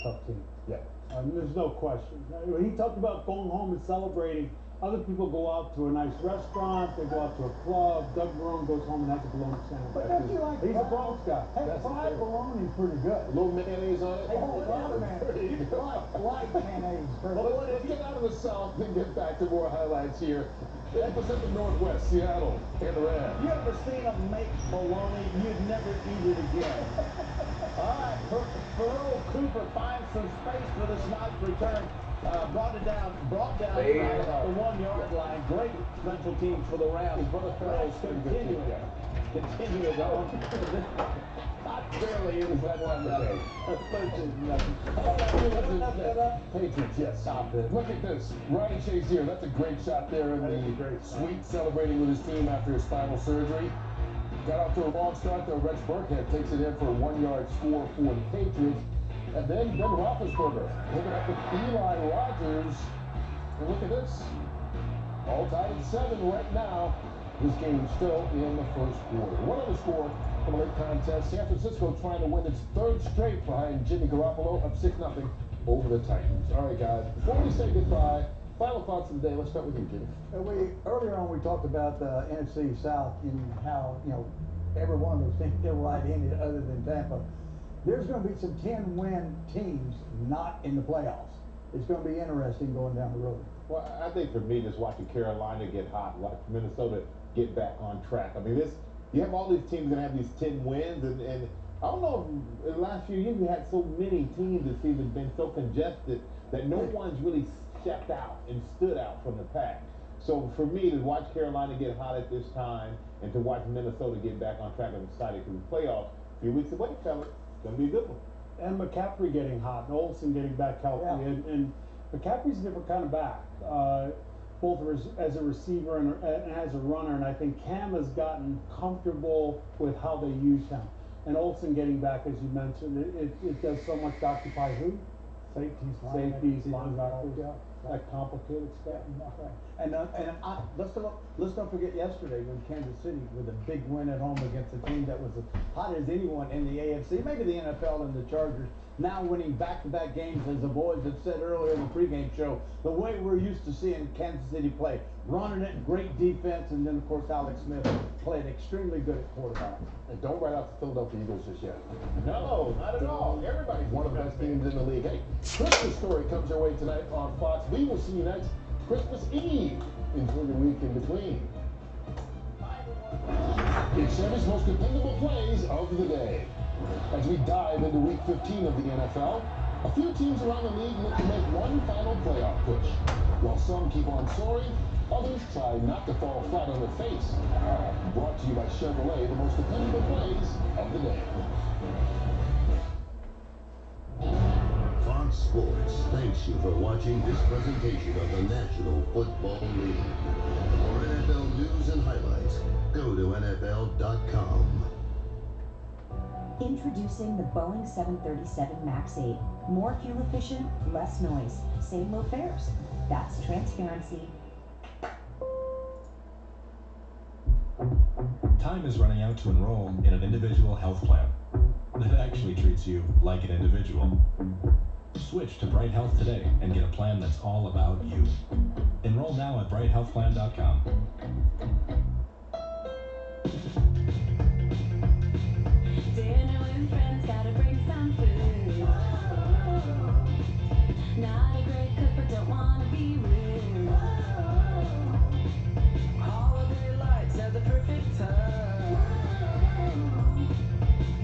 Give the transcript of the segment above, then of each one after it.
tough team. Yeah. There's no question. He talked about going home and celebrating. Other people go out to a nice restaurant, they go out to a club. Doug Marone goes home and has a bologna sandwich. But don't you like He's a Bronx guy. Hey, fried bologna's pretty good. A little mayonnaise on it. Oh, a lot of mayonnaise. Light mayonnaise. Well, let's get out of the South and get back to more highlights here. The Pacific Northwest, Seattle, and the Rams. You ever seen them make bologna? You'd never eat it again. All right, Pharrell Cooper finds some space for the nice return. Brought down the 1-yard line. Great special teams for the Rams. Brother Farrell's continuing on. Not barely in that one. Patriots, yes. Stop it. Look at this. Ryan Shazier, that's a great shot there in the suite, celebrating with his team after his spinal surgery. Got off to a long start, though. Rex Burkhead takes it in for a 1-yard score for the Patriots. And then Ben Roethlisberger hooking up with Eli Rogers. And look at this. All tied at 7 right now. This game still in the first quarter. One other score from a late contest. San Francisco trying to win its 3rd straight behind Jimmy Garoppolo, up 6-0 over the Titans. All right, guys. Before we say goodbye, final thoughts of the day. Let's start with you, Jimmy. Earlier on, we talked about the NFC South and how, every one of those teams they're right in it other than Tampa. There's going to be some 10-win teams not in the playoffs. It's going to be interesting going down the road. Well, I think for me, just watching Carolina get hot, watch Minnesota get back on track. I mean, you have all these teams going to have these 10 wins, and I don't know if in the last few years we had so many teams that seem to have been so congested that no one's really stepped out and stood out from the pack. So for me, to watch Carolina get hot at this time and to watch Minnesota get back on track, I'm excited because the playoffs a few weeks away, fellas, it's going to be a good one. And McCaffrey getting hot, and Olsen getting back healthy, and McCaffrey's a different kind of back, both as a receiver and as a runner. And I think Cam has gotten comfortable with how they use him. And Olsen getting back, as you mentioned, it does so much to occupy who? Safeties, linebackers, that complicated stuff. And let's not forget yesterday when Kansas City with a big win at home against a team that was as hot as anyone in the AFC, maybe the NFL and the Chargers, now winning back-to-back games, as the boys had said earlier in the pregame show, the way we're used to seeing Kansas City play, running it, great defense, and then of course Alex Smith played extremely good at quarterback. And don't write out the Philadelphia Eagles just yet. No, not at all. Everybody's one of the best teams in the league. Hey, Christmas Story comes your way tonight on Fox. We will see you next Christmas Eve. Enjoy your week in between. It's Chevy's most dependable plays of the day. As we dive into Week 15 of the NFL, a few teams around the league look to make one final playoff push. While some keep on soaring, others try not to fall flat on their face. Brought to you by Chevrolet, the most dependable plays of the day. Fox Sports thanks you for watching this presentation of the National Football League. For NFL news and highlights, go to NFL.com. Introducing the Boeing 737 MAX 8. More fuel efficient, less noise, same low fares. That's transparency. Time is running out to enroll in an individual health plan that actually treats you like an individual. Switch to Bright Health today and get a plan that's all about you. Enroll now at brighthealthplan.com. Dinner with friends, gotta bring some food. Not a great cook, but don't wanna be rude. Holiday lights are the perfect time.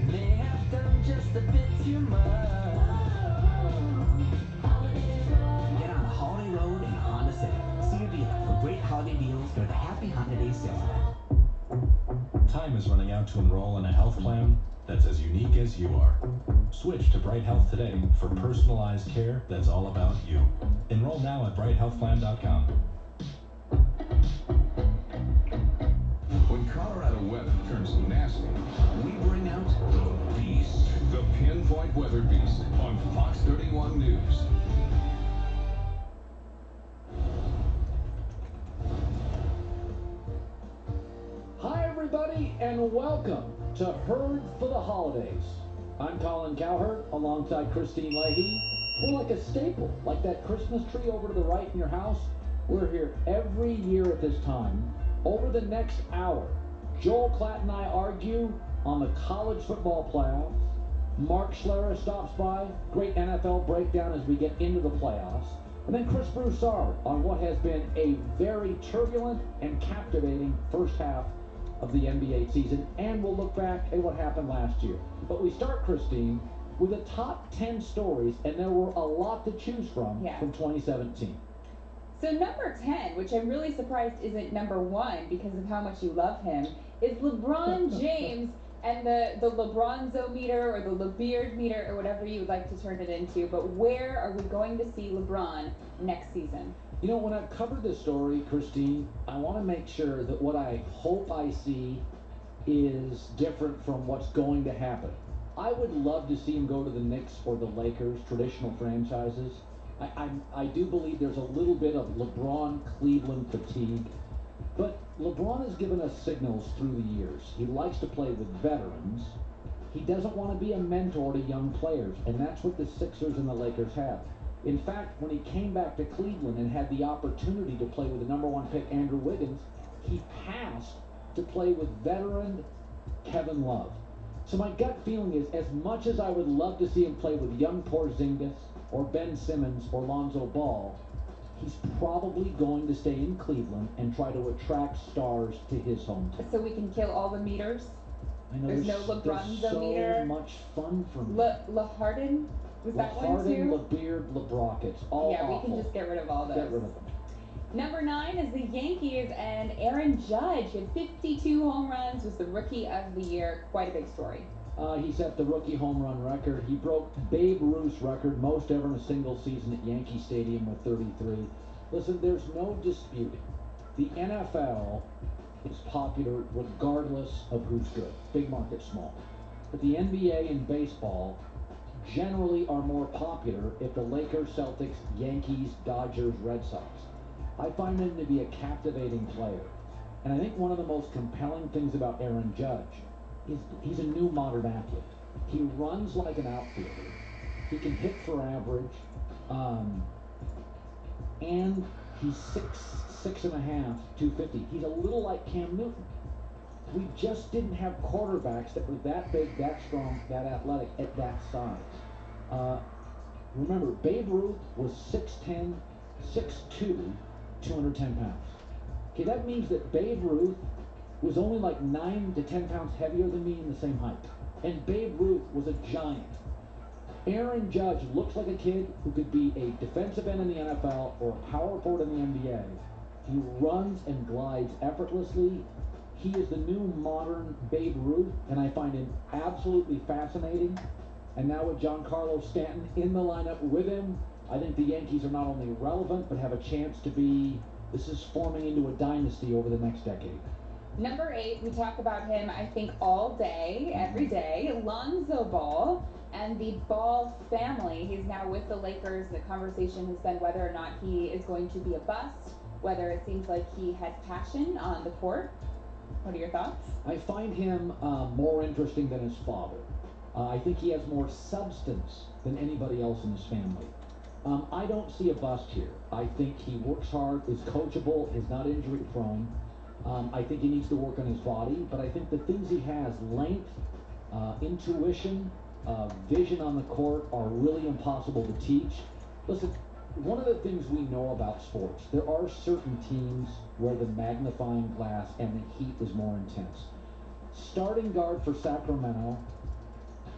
They have done just a bit too much. Get on the Holiday Road in Honda Civic. See your dealer for great holiday deals during the Happy Honda Day sales event. Time is running out to enroll in a health plan that's as unique as you are. Switch to Bright Health today for personalized care that's all about you. Enroll now at brighthealthplan.com. When Colorado weather turns nasty, we bring out the beast, the pinpoint weather beast on Fox 31 News. Hi everybody and welcome to Herd for the Holidays. I'm Colin Cowherd alongside Christine Leahy. We're like a staple, like that Christmas tree over to the right in your house. We're here every year at this time. Over the next hour, Joel Klatt and I argue on the college football playoffs. Mark Schlereth stops by, great NFL breakdown as we get into the playoffs. And then Chris Broussard on what has been a very turbulent and captivating first half of the NBA season. And we'll look back at what happened last year. But we start, Christine, with the top 10 stories, and there were a lot to choose from 2017. So number 10, which I'm really surprised isn't number 1 because of how much you love him, is LeBron James and the LeBronzo meter or the LeBeard meter or whatever you would like to turn it into. But where are we going to see LeBron next season? You know, when I've covered this story, Christine, I want to make sure that what I hope I see is different from what's going to happen. I would love to see him go to the Knicks or the Lakers, traditional franchises. I do believe there's a little bit of LeBron Cleveland fatigue, but LeBron has given us signals through the years. He likes to play with veterans. He doesn't want to be a mentor to young players, and that's what the Sixers and the Lakers have. In fact, when he came back to Cleveland and had the opportunity to play with the #1 pick, Andrew Wiggins, he passed to play with veteran Kevin Love. So my gut feeling is, as much as I would love to see him play with young Porzingis or Ben Simmons or Lonzo Ball, he's probably going to stay in Cleveland and try to attract stars to his hometown. So we can kill all the meters? I know there's no LeBronzo meter? So much fun for me. LeHarden? Was that one too? LeHarden, LeBeard, LeBrockets, all yeah, awful. We can just get rid of all those. Get rid of them. Number 9 is the Yankees, and Aaron Judge had 52 home runs, was the Rookie of the Year. Quite a big story. He set the rookie home run record. He broke Babe Ruth's record, most ever in a single season at Yankee Stadium with 33. Listen, there's no disputing. The NFL is popular regardless of who's good, big market, small. But the NBA and baseball generally are more popular if the Lakers, Celtics, Yankees, Dodgers, Red Sox. I find him to be a captivating player. And I think one of the most compelling things about Aaron Judge is he's a new modern athlete. He runs like an outfielder. He can hit for average. And he's 6'6.5", 250. He's a little like Cam Newton. We just didn't have quarterbacks that were that big, that strong, that athletic at that size. Remember, Babe Ruth was 6'10", 6'2", 210 pounds. Okay, that means that Babe Ruth was only like 9 to 10 pounds heavier than me in the same height. And Babe Ruth was a giant. Aaron Judge looks like a kid who could be a defensive end in the NFL or a power forward in the NBA. He runs and glides effortlessly. He is the new modern Babe Ruth, and I find him absolutely fascinating. And now with Giancarlo Stanton in the lineup with him, I think the Yankees are not only relevant, but have a chance to be, this is forming into a dynasty over the next decade. Number 8, we talk about him, I think, all day, every day, Lonzo Ball and the Ball family. He's now with the Lakers. The conversation has been whether or not he is going to be a bust, whether it seems like he has passion on the court. What are your thoughts? I find him more interesting than his father. I think he has more substance than anybody else in his family. I don't see a bust here. I think he works hard, is coachable, is not injury prone. I think he needs to work on his body, but I think the things he has, length, intuition, vision on the court, are really impossible to teach. Listen, one of the things we know about sports, there are certain teams where the magnifying glass and the heat is more intense. Starting guard for Sacramento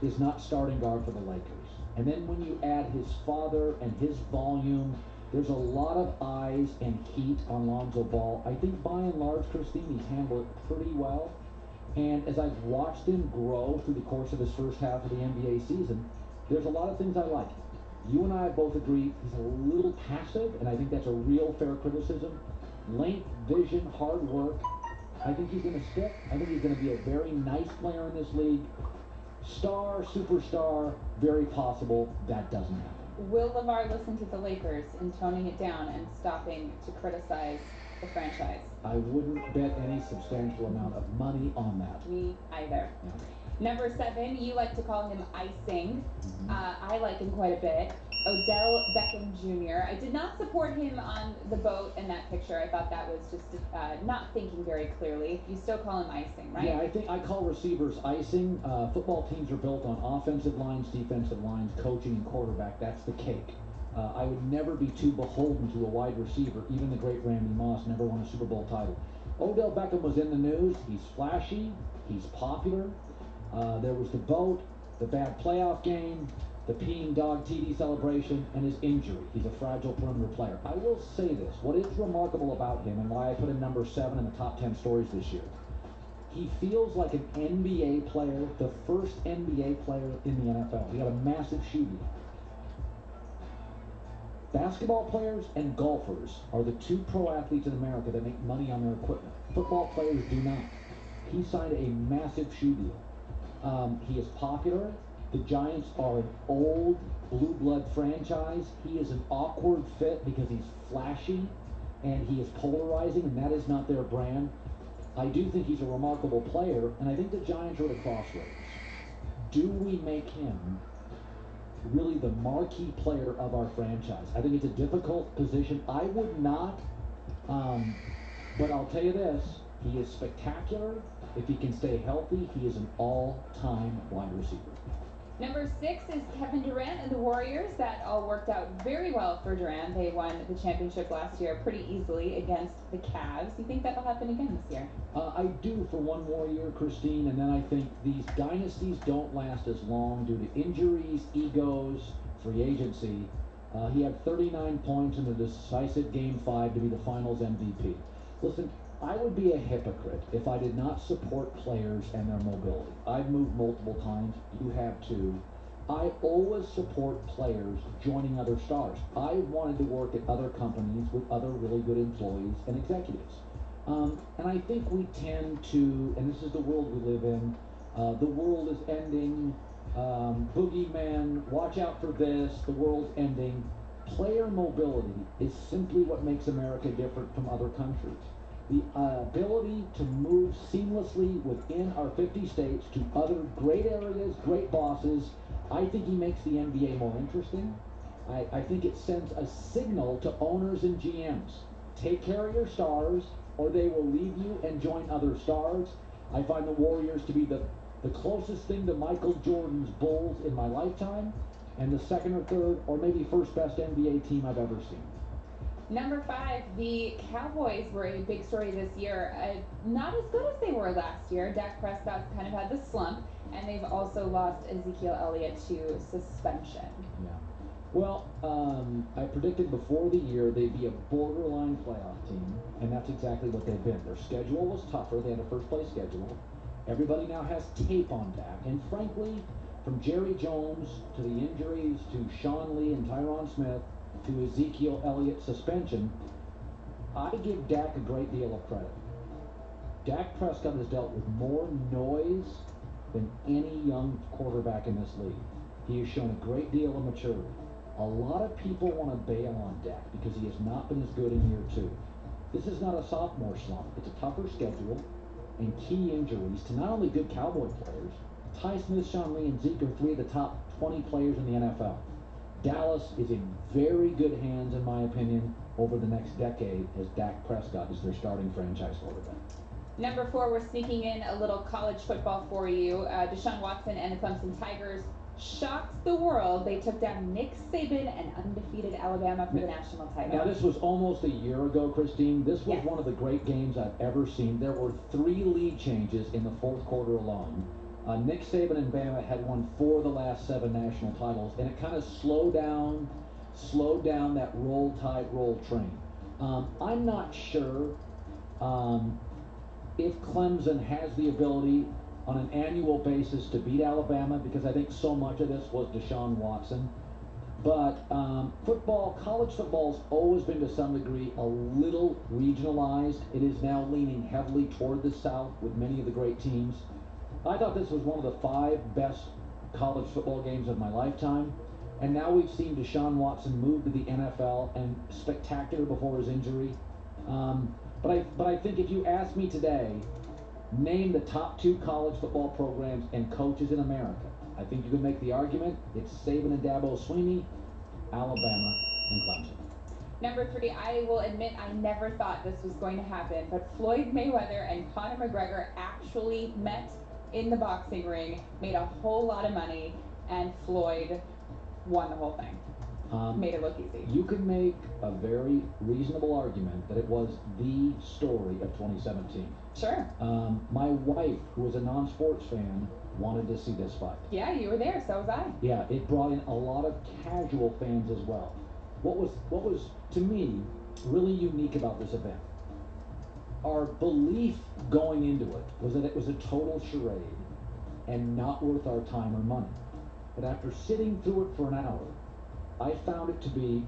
is not starting guard for the Lakers. And then when you add his father and his volume, there's a lot of eyes and heat on Lonzo Ball. I think by and large, Christine, he's handled it pretty well. And as I've watched him grow through the course of his first half of the NBA season, there's a lot of things I like. You and I both agree he's a little passive, and I think that's a real fair criticism. Length, vision, hard work. I think he's going to stick. I think he's going to be a very nice player in this league. Star, superstar, very possible that doesn't happen. Will LeVar listen to the Lakers in toning it down and stopping to criticize the franchise? I wouldn't bet any substantial amount of money on that. Me either. Number 7, you like to call him icing. I like him quite a bit. Odell Beckham Jr. I did not support him on the boat in that picture. I thought that was just not thinking very clearly. You still call him icing, right? Yeah, I think I call receivers icing. Football teams are built on offensive lines, defensive lines, coaching, and quarterback. That's the cake. I would never be too beholden to a wide receiver. Even the great Randy Moss never won a Super Bowl title. Odell Beckham was in the news. He's flashy. He's popular. There was the boat, the bad playoff game, the peeing dog TV celebration, and his injury. He's a fragile perimeter player. I will say this. What is remarkable about him and why I put him number 7 in the top 10 stories this year, he feels like an NBA player, the first NBA player in the NFL. He got a massive shoe deal. Basketball players and golfers are the 2 pro athletes in America that make money on their equipment. Football players do not. He signed a massive shoe deal. He is popular. The Giants are an old blue blood franchise. He is an awkward fit because he's flashy and he is polarizing, and that is not their brand. I do think he's a remarkable player, and I think the Giants are at a crossroads. Do we make him really the marquee player of our franchise? I think it's a difficult position. I would not, but I'll tell you this, he is spectacular. If he can stay healthy, he is an all-time wide receiver. Number 6 is Kevin Durant and the Warriors. That all worked out very well for Durant. They won the championship last year pretty easily against the Cavs. You think that'll happen again this year? I do for one more year, Christine, and then I think these dynasties don't last as long due to injuries, egos, free agency. He had 39 points in the decisive Game 5 to be the Finals MVP. Listen, I would be a hypocrite if I did not support players and their mobility. I've moved multiple times. You have too. I always support players joining other stars. I wanted to work at other companies with other really good employees and executives. And I think we tend to, and this is the world we live in, the world is ending, boogeyman, watch out for this, the world's ending. Player mobility is simply what makes America different from other countries. The ability to move seamlessly within our 50 states to other great areas, great bosses. I think he makes the NBA more interesting. I think it sends a signal to owners and GMs. Take care of your stars, or they will leave you and join other stars. I find the Warriors to be the closest thing to Michael Jordan's Bulls in my lifetime, and the second or third, or maybe first best NBA team I've ever seen. Number 5, the Cowboys were a big story this year. Not as good as they were last year. Dak Prescott's kind of had the slump, and they've also lost Ezekiel Elliott to suspension. Yeah. Well, I predicted before the year they'd be a borderline playoff team, and that's exactly what they've been. Their schedule was tougher. They had a first-place schedule. Everybody now has tape on Dak, and frankly, from Jerry Jones to the injuries to Sean Lee and Tyron Smith, to Ezekiel Elliott's suspension, I give Dak a great deal of credit. Dak Prescott has dealt with more noise than any young quarterback in this league. He has shown a great deal of maturity. A lot of people want to bail on Dak because he has not been as good in year 2. This is not a sophomore slump. It's a tougher schedule and key injuries to not only good Cowboy players. Ty Smith, Sean Lee, and Zeke are 3 of the top 20 players in the NFL. Dallas is in very good hands, in my opinion, over the next decade as Dak Prescott is their starting franchise quarterback. Number 4, we're sneaking in a little college football for you. Deshaun Watson and the Clemson Tigers shocked the world. They took down Nick Saban and undefeated Alabama for the national title. Now, this was almost a year ago, Christine. This was one of the great games I've ever seen. There were 3 lead changes in the 4th quarter alone. Nick Saban and Bama had won 4 of the last 7 national titles, and it kind of slowed down that roll tide, roll train. I'm not sure if Clemson has the ability on an annual basis to beat Alabama, because I think so much of this was Deshaun Watson. But college football's always been to some degree a little regionalized. It is now leaning heavily toward the South with many of the great teams. I thought this was one of the 5 best college football games of my lifetime. And now we've seen Deshaun Watson move to the NFL, and spectacular before his injury. But I think if you ask me today, Name the top 2 college football programs and coaches in America. I think you can make the argument it's Saban and Dabo Swinney, Alabama, and Clemson. Number 3, I will admit I never thought this was going to happen, but Floyd Mayweather and Conor McGregor actually met in the boxing ring, made a whole lot of money, and Floyd won the whole thing. Made it look easy. You can make a very reasonable argument that it was the story of 2017. Sure. My wife, who was a non-sports fan, wanted to see this fight. Yeah, you were there, so was I. Yeah, it brought in a lot of casual fans as well. What was to me really unique about this event? Our belief going into it was that it was a total charade and not worth our time or money. But after sitting through it for an hour, I found it to be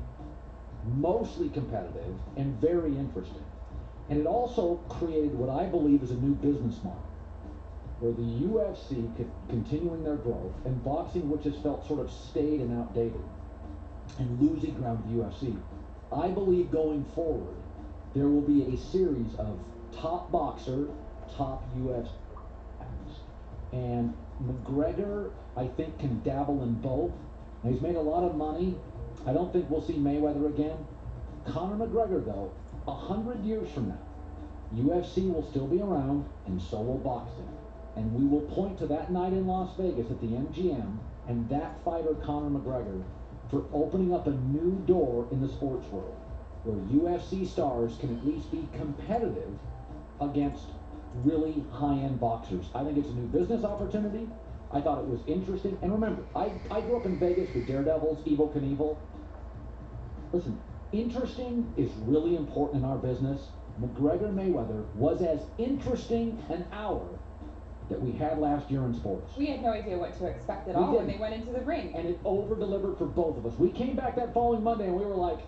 mostly competitive and very interesting. And it also created what I believe is a new business model, where the UFC continuing their growth and boxing, which has felt sort of staid and outdated and losing ground to the UFC. I believe going forward, there will be a series of top boxer, top UFC acts. And McGregor, I think, can dabble in both. Now, he's made a lot of money. I don't think we'll see Mayweather again. Conor McGregor, though, 100 years from now, UFC will still be around, and so will boxing. And we will point to that night in Las Vegas at the MGM and that fighter, Conor McGregor, for opening up a new door in the sports world, where UFC stars can at least be competitive against really high-end boxers. I think it's a new business opportunity. I thought it was interesting. And remember, I grew up in Vegas with Daredevils, Evel Knievel. Listen, interesting is really important in our business. McGregor Mayweather was as interesting an hour that we had last year in sports. We had no idea what to expect at all when they went into the ring. And it over-delivered for both of us. We came back that following Monday and we were like,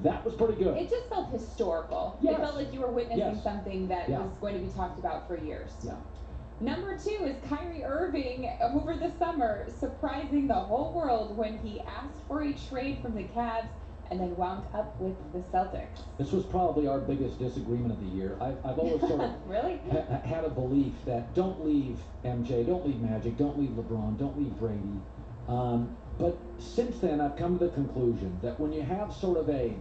that was pretty good. It just felt historical. Yes. It felt like you were witnessing Yes. something that Yeah. was going to be talked about for years. Yeah. Number 2 is Kyrie Irving over the summer, surprising the whole world when he asked for a trade from the Cavs and then wound up with the Celtics. This was probably our biggest disagreement of the year. I've always sort of really had a belief that don't leave MJ, don't leave Magic, don't leave LeBron, don't leave Brady. But since then, I've come to the conclusion that when you have sort of a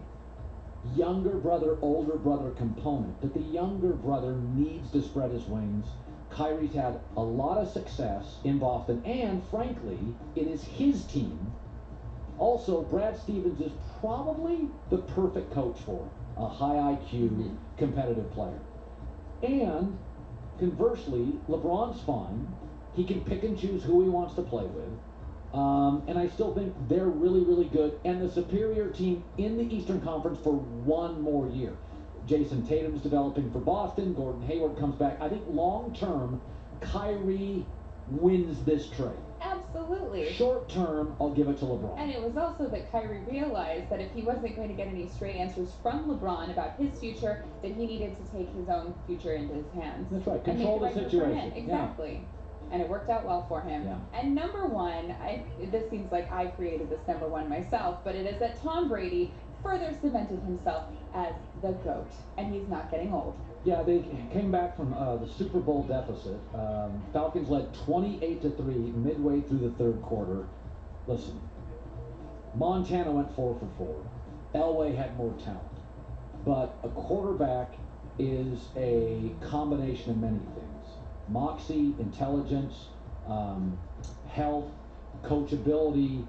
younger brother, older brother component, that the younger brother needs to spread his wings. Kyrie's had a lot of success in Boston, and frankly, it is his team. Also, Brad Stevens is probably the perfect coach for him, a high IQ, competitive player. And conversely, LeBron's fine. He can pick and choose who he wants to play with. And I still think they're really, really good and the superior team in the Eastern Conference for one more year. Jason Tatum's developing for Boston. Gordon Hayward comes back. I think long-term, Kyrie wins this trade. Absolutely. Short term, I'll give it to LeBron. And it was also that Kyrie realized that if he wasn't going to get any straight answers from LeBron about his future, that he needed to take his own future into his hands. That's right. And Control make the right situation. For him. Exactly. Yeah. And it worked out well for him. Yeah. And number 1, this seems like I created this number 1 myself, but it is that Tom Brady further cemented himself as the GOAT, and he's not getting old. Yeah, they came back from the Super Bowl deficit. Falcons led 28-3 midway through the third quarter. Listen, Montana went 4 for 4. Elway had more talent. But a quarterback is a combination of many things. Moxie, intelligence, health, coachability.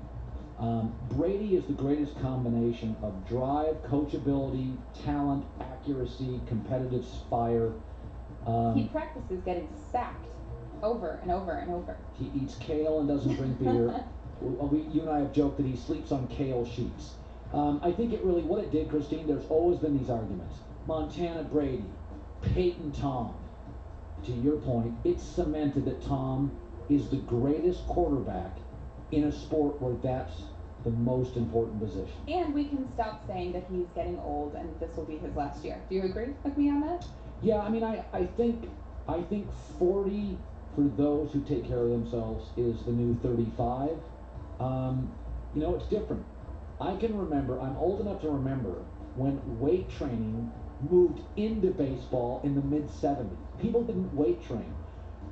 Brady is the greatest combination of drive, coachability, talent, accuracy, competitive fire. He practices getting sacked over and over and over. He eats kale and doesn't drink beer. You and I have joked that he sleeps on kale sheets. I think it really, what it did, Christine, there's always been these arguments. Montana Brady, Peyton Tom. To your point, it's cemented that Tom is the greatest quarterback in a sport where that's the most important position. And we can stop saying that he's getting old and this will be his last year. Do you agree with me on that? Yeah, I mean, I think 40 for those who take care of themselves is the new 35. You know, it's different. I can remember, I'm old enough to remember when weight training moved into baseball in the mid-70s. People didn't weight train.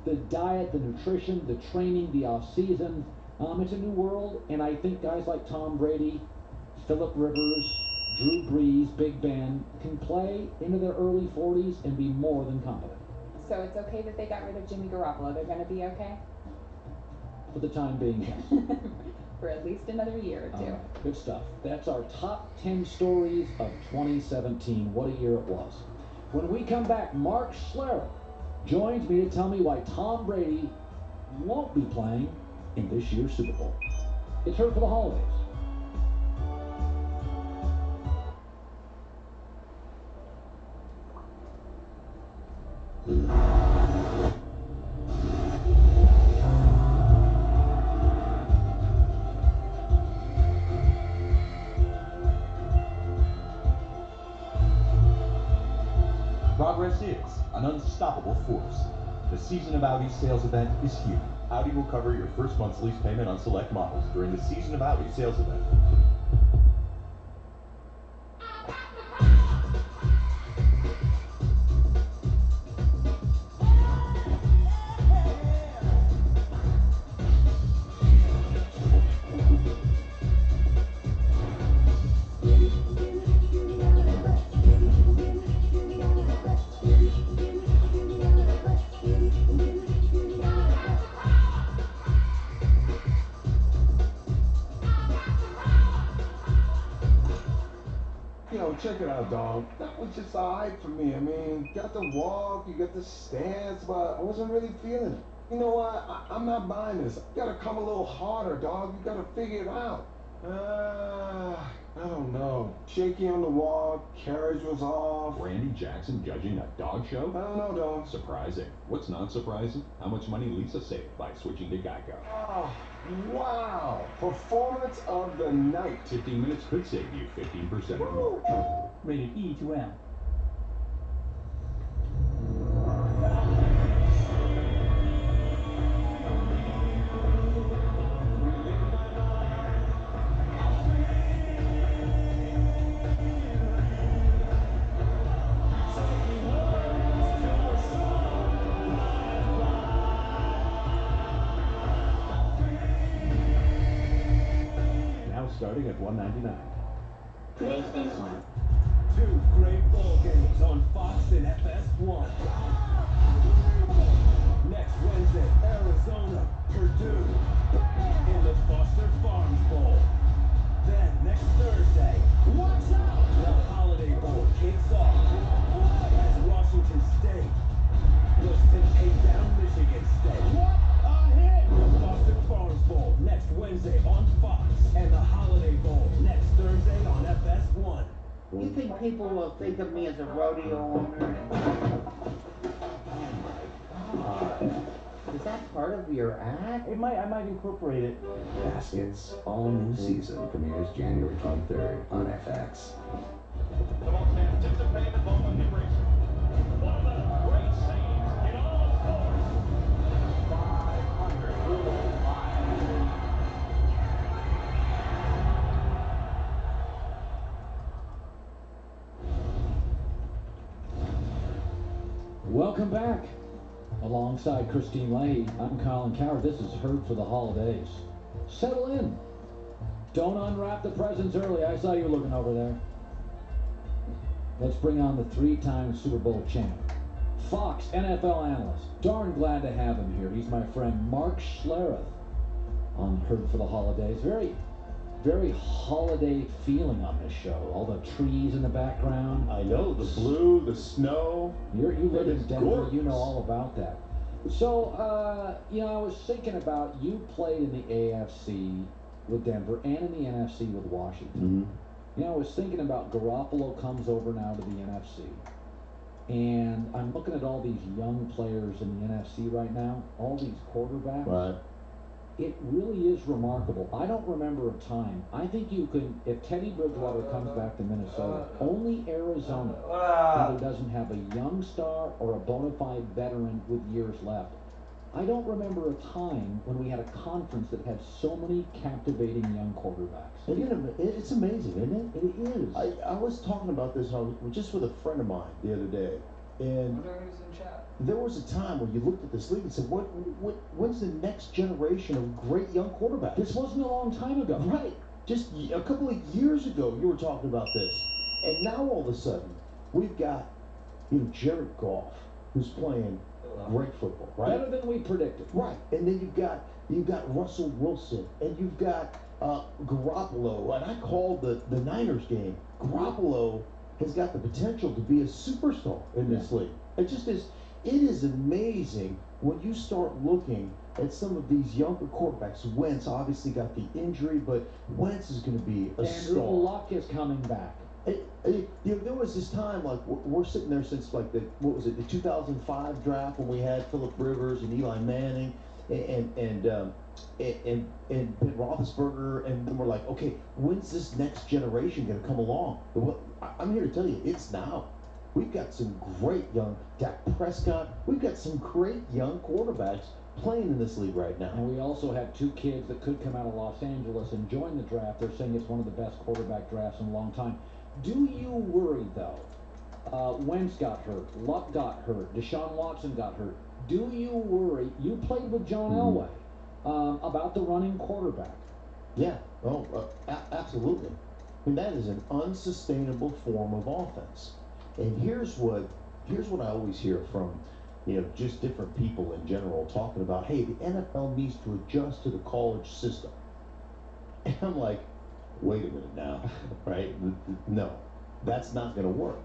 The diet, the nutrition, the training, the off-season, it's a new world, and I think guys like Tom Brady, Phillip Rivers, Drew Brees, Big Ben can play into their early 40s and be more than competent. So it's okay that they got rid of Jimmy Garoppolo. They're going to be okay? For the time being, yes. For at least another year or two. Right, good stuff. That's our top 10 stories of 2017. What a year it was. When we come back, Mark Schlereth joins me to tell me why Tom Brady won't be playing in this year's Super Bowl. It's Heard for the Holidays. Progress is an unstoppable force. The Season of Audi sales event is here. Audi will cover your first month's lease payment on select models during the Season of Audi sales event. Yo, check it out, dog. That was just alright for me. I mean, you got the walk, you got the stance, but I wasn't really feeling it. You know what? I'm not buying this. You gotta come a little harder, dog. You gotta figure it out. I don't know. Shaky on the walk, carriage was off. Randy Jackson judging a dog show? I don't know, dog. Surprising. What's not surprising? How much money Lisa saved by switching to Geico. Oh, wow. Performance of the night. 15 minutes could save you 15% or more. Rated E to M. Starting at $199. PlayStation. Two great ball games on Fox and FS1. Next Wednesday, Arizona, Purdue in the Foster Farms Bowl. Then next Thursday, watch out! The Holiday Bowl kicks off as Washington State looks to take down Michigan State. What a hit! The Foster Farms Bowl next Wednesday on Fox, and the Holiday Bowl next Thursday on FS1. You think people will think of me as a rodeo owner? Oh my God. Is that part of your act? I might incorporate it. Baskets, all new season premieres January 23rd on FX. The most anticipated moment in racing. One of the great scenes in all sports. 500 miles. Welcome back. Alongside Christine Leahy, I'm Colin Coward. This is Heard for the Holidays. Settle in. Don't unwrap the presents early. I saw you looking over there. Let's bring on the three-time Super Bowl champ, Fox NFL analyst. Darn glad to have him here. He's my friend Mark Schlereth on Heard for the Holidays. Very holiday feeling on this show. All the trees in the background. I know, the blue, the snow. You live in Denver, gorgeous. you know all about that. So, I was thinking about, you played in the AFC with Denver and in the NFC with Washington. Mm-hmm. I was thinking about Garoppolo comes over now to the NFC. And I'm looking at all these young players in the NFC right now, all these quarterbacks. Right. It really is remarkable. I don't remember a time. I think you can, if Teddy Bridgewater comes back to Minnesota, only Arizona either doesn't have a young star or a bona fide veteran with years left. I don't remember a time when we had a conference that had so many captivating young quarterbacks. It's amazing, isn't it? It is. I was talking about this just with a friend of mine the other day, and there was a time when you looked at this league and said, when's the next generation of great young quarterbacks? This wasn't a long time ago. Right. Just a couple of years ago, you were talking about this. And now all of a sudden, we've got, Jared Goff, who's playing great football, right? Better than we predicted. Right. And then you've got Russell Wilson, and you've got Garoppolo. And I called the Niners game. Garoppolo has got the potential to be a superstar in this league. It just is. It is amazing when you start looking at some of these younger quarterbacks. Wentz obviously got the injury, but Wentz is going to be a star. Andrew Luck is coming back. There was this time, like, we're sitting there since, like, the 2005 draft when we had Phillip Rivers and Eli Manning and Ben Roethlisberger, and then we're like, okay, when's this next generation going to come along? Well, I'm here to tell you, it's now. We've got some great young Dak Prescott. We've got some great young quarterbacks playing in this league right now. And we also have two kids that could come out of Los Angeles and join the draft. They're saying it's one of the best quarterback drafts in a long time. Do you worry, though? Wentz got hurt. Luck got hurt. Deshaun Watson got hurt. Do you worry? You played with John Elway about the running quarterback. Yeah. Oh, absolutely. I mean, that is an unsustainable form of offense. And here's what I always hear from, just different people in general talking about, hey, the NFL needs to adjust to the college system. And I'm like, wait a minute now, right? No, that's not going to work.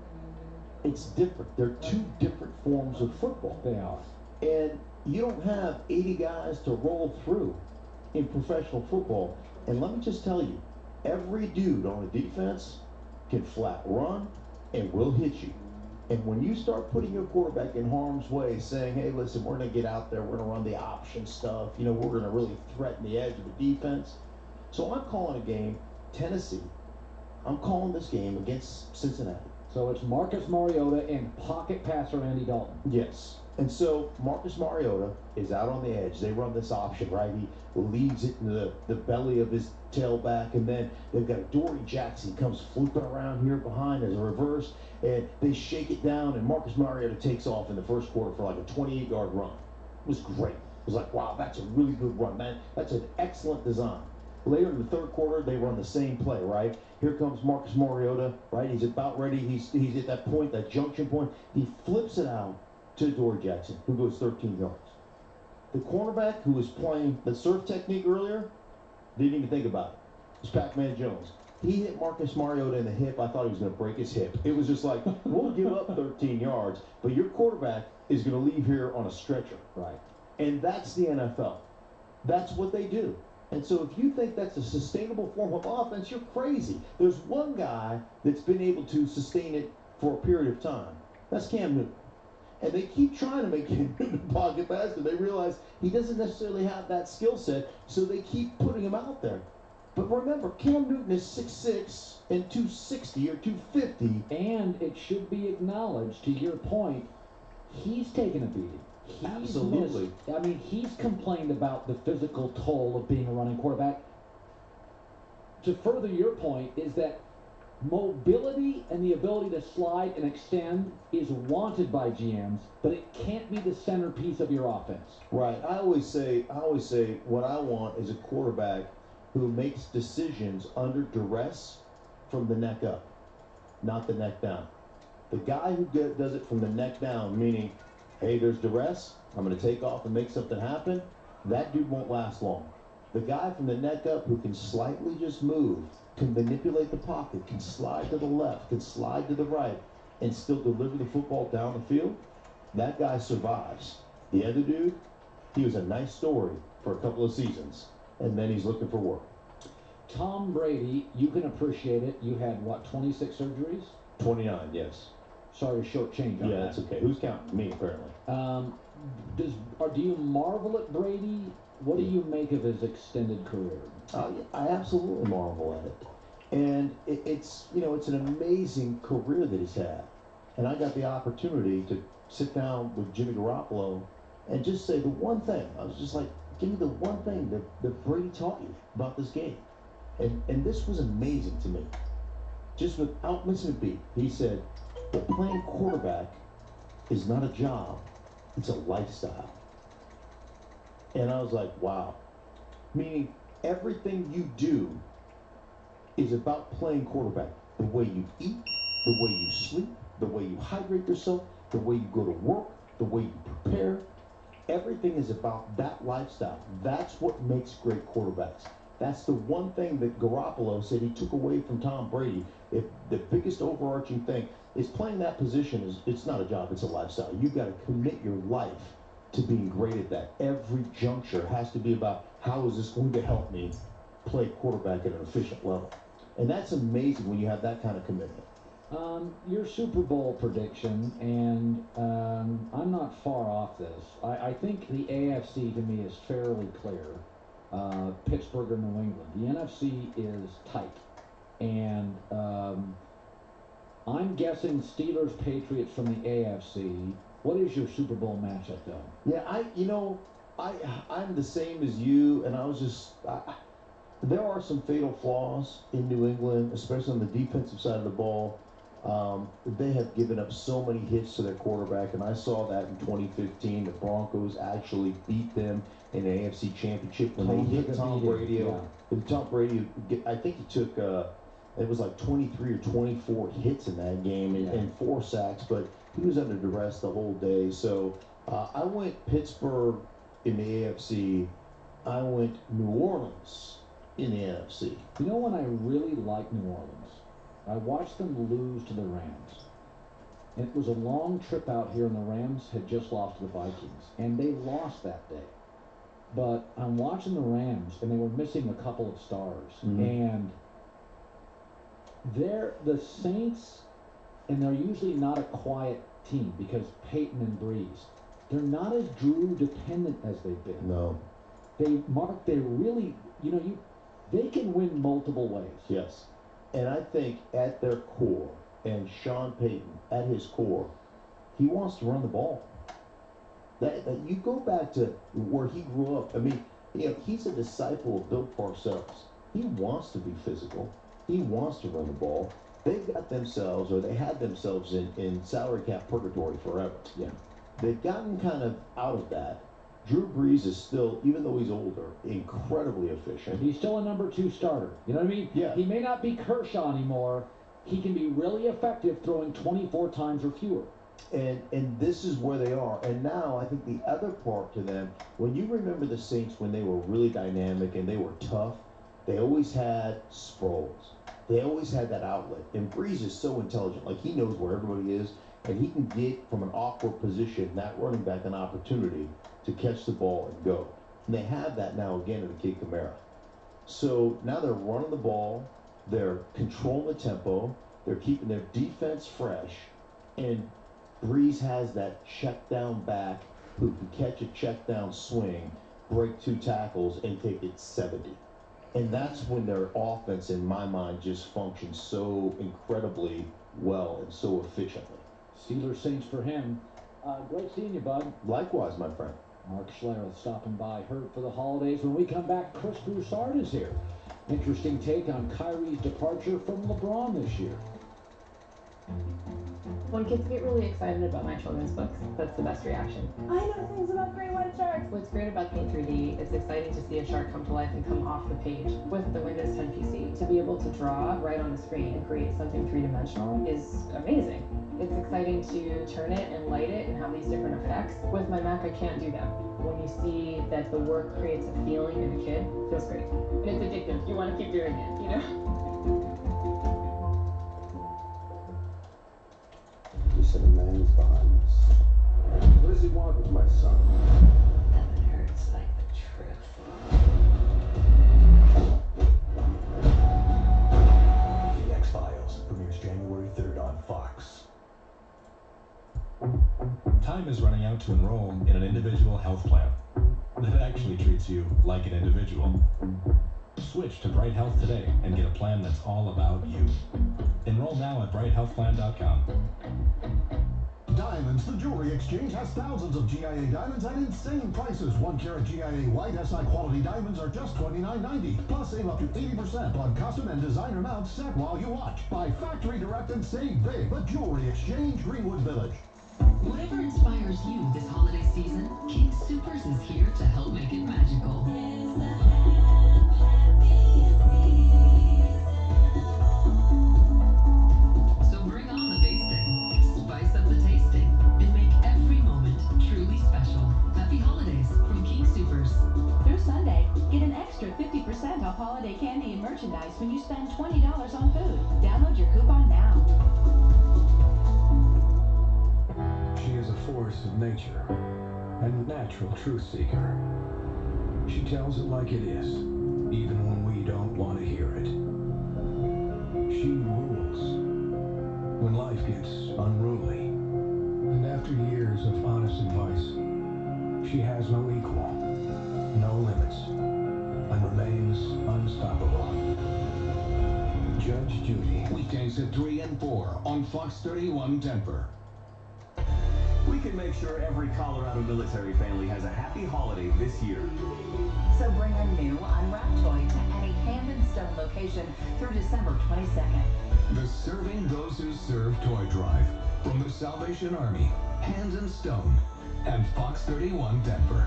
It's different. They're two different forms of football. They are. And you don't have 80 guys to roll through in professional football. And let me just tell you, every dude on a defense can flat run and will hit you. And when you start putting your quarterback in harm's way, saying, hey, listen, we're going to get out there, we're going to run the option stuff, we're going to really threaten the edge of the defense. So I'm calling a game, Tennessee. I'm calling this game against Cincinnati. So it's Marcus Mariota and pocket passer Andy Dalton. Yes. And so Marcus Mariota is out on the edge. They run this option, right? He leads it into the belly of his tailback, and then they've got Dory Jackson comes flooping around here behind as a reverse, and they shake it down, and Marcus Mariota takes off in the first quarter for like a 28-yard run. It was great. It was like, wow, that's a really good run, man. That's an excellent design. Later in the third quarter, they run the same play, right? Here comes Marcus Mariota, right? He's about ready. He's at that point, that junction point. He flips it out to Dory Jackson, who goes 13 yards. The cornerback who was playing the surf technique earlier didn't even think about it. It was Pac-Man Jones. He hit Marcus Mariota in the hip. I thought he was going to break his hip. It was just like, we'll give up 13 yards, but your quarterback is going to leave here on a stretcher. Right. And that's the NFL. That's what they do. And so if you think that's a sustainable form of offense, you're crazy. There's one guy that's been able to sustain it for a period of time. That's Cam Newton. And they keep trying to make Cam Newton pocket passer. They realize he doesn't necessarily have that skill set, so they keep putting him out there. But remember, Cam Newton is 6'6" and 260 or 250. And it should be acknowledged, to your point, he's taken a beating. Absolutely. I mean, he's complained about the physical toll of being a running quarterback. To further your point is that mobility and the ability to slide and extend is wanted by GMs, but it can't be the centerpiece of your offense. Right. I always say what I want is a quarterback who makes decisions under duress from the neck up, not the neck down. The guy who does it from the neck down, meaning, hey, there's duress, I'm going to take off and make something happen, that dude won't last long. The guy from the neck up who can slightly just move, can manipulate the pocket, can slide to the left, can slide to the right, and still deliver the football down the field, that guy survives. The other dude, he was a nice story for a couple of seasons, and then he's looking for work. Tom Brady, you can appreciate it. You had, 26 surgeries? 29, yes. Sorry to shortchange on that. Yeah, that's okay. Who's counting? Me, apparently. Do you marvel at Brady? What do you make of his extended career? I absolutely marvel at it. And it's an amazing career that he's had. And I got the opportunity to sit down with Jimmy Garoppolo and just say the one thing. I was just like, give me the one thing that Brady taught you about this game. And this was amazing to me. Just without missing a beat, he said that playing quarterback is not a job, it's a lifestyle. And I was like, wow. Meaning everything you do is about playing quarterback. The way you eat, the way you sleep, the way you hydrate yourself, the way you go to work, the way you prepare. Everything is about that lifestyle. That's what makes great quarterbacks. That's the one thing that Garoppolo said he took away from Tom Brady. If the biggest overarching thing is playing that position it's not a job, it's a lifestyle. You've got to commit your life to being great at that. Every juncture has to be about how is this going to help me play quarterback at an efficient level. And that's amazing when you have that kind of commitment. Your Super Bowl prediction, and I'm not far off this. I think the AFC to me is fairly clear. Pittsburgh or New England. The NFC is tight. And I'm guessing Steelers-Patriots from the AFC. What is your Super Bowl matchup, though? Yeah, I'm the same as you, and I was just... there are some fatal flaws in New England, especially on the defensive side of the ball. They have given up so many hits to their quarterback, and I saw that in 2015. The Broncos actually beat them in the AFC Championship when they hit Tom Brady. Yeah. Tom Brady, I think he took, it was like 23 or 24 hits in that game and 4 sacks, but he was under duress the whole day. So I went Pittsburgh in the AFC. I went New Orleans in the NFC. You know when I really like New Orleans? I watched them lose to the Rams. It was a long trip out here, and the Rams had just lost to the Vikings, and they lost that day. But I'm watching the Rams, and they were missing a couple of stars. And they're the Saints, and they're usually not a quiet team because Peyton and Breeze. They're not as Drew dependent as they've been. No. They're really, they can win multiple ways. Yes. And I think at their core, and Sean Payton, at his core, he wants to run the ball. That you go back to where he grew up. I mean, he's a disciple of Bill Parcells. He wants to be physical. He wants to run the ball. They've got themselves, or they had themselves in salary cap purgatory forever. Yeah. They've gotten kind of out of that. Drew Brees is still, even though he's older, incredibly efficient. He's still a number 2 starter. You know what I mean? Yeah. He may not be Kershaw anymore. He can be really effective throwing 24 times or fewer. And this is where they are. And now I think the other part to them, when you remember the Saints when they were really dynamic and they were tough, they always had Sproles. They always had that outlet. And Brees is so intelligent. Like, he knows where everybody is, and he can get from an awkward position, that running back, an opportunity to catch the ball and go. And they have that now again in the kid Kamara. So now they're running the ball, they're controlling the tempo, they're keeping their defense fresh, and Brees has that check down back who can catch a check down swing, break 2 tackles, and take it 70. And that's when their offense, in my mind, just functions so incredibly well and so efficiently. Steelers Saints for him. Great seeing you, bud. Likewise, my friend. Mark Schlereth stopping by, hurt for the holidays. When we come back, Chris Broussard is here. Interesting take on Kyrie's departure from LeBron this year. When kids get really excited about my children's books, that's the best reaction. I know things about great white sharks. What's great about Paint 3D, it's exciting to see a shark come to life and come off the page. With the Windows 10 PC, to be able to draw right on the screen and create something three-dimensional is amazing. It's exciting to turn it and light it and have these different effects. With my Mac, I can't do that. When you see that the work creates a feeling in a kid, it feels great. And it's addictive. You want to keep doing it, you know? You said a man's behind this. What does he want with my son? Nothing hurts like the truth. The X-Files premieres January 3rd on Fox. Time is running out to enroll in an individual health plan that actually treats you like an individual. Switch to Bright Health today and get a plan that's all about you. Enroll now at brighthealthplan.com. Dial Diamonds, the jewelry exchange, has thousands of GIA diamonds at insane prices. 1 carat GIA white SI quality diamonds are just $29.90. Plus, save up to 80% on custom and designer mounts set while you watch. Buy factory direct and save big. The Jewelry Exchange, Greenwood Village. Whatever inspires you this holiday season, King Soopers is here to help make it magical. So bring on the basting, spice up the tasting, and make every moment truly special. Happy holidays from King Soopers. Through Sunday, get an extra 50% off holiday candy and merchandise when you spend $20 on food. Download your coupon now. She is a force of nature and natural truth seeker. She tells it like it is, even when we don't want to hear it. She rules when life gets unruly. And after years of honest advice, she has no equal, no limits, and remains unstoppable. Judge Judy. Weekdays at 3 and 4 on Fox 31 Denver. We can make sure every Colorado military family has a happy holiday this year. So bring a new unwrapped toy to any Hand and Stone location through December 22nd. The Serving Those Who Serve Toy Drive from the Salvation Army, Hands and Stone, and Fox 31 Denver.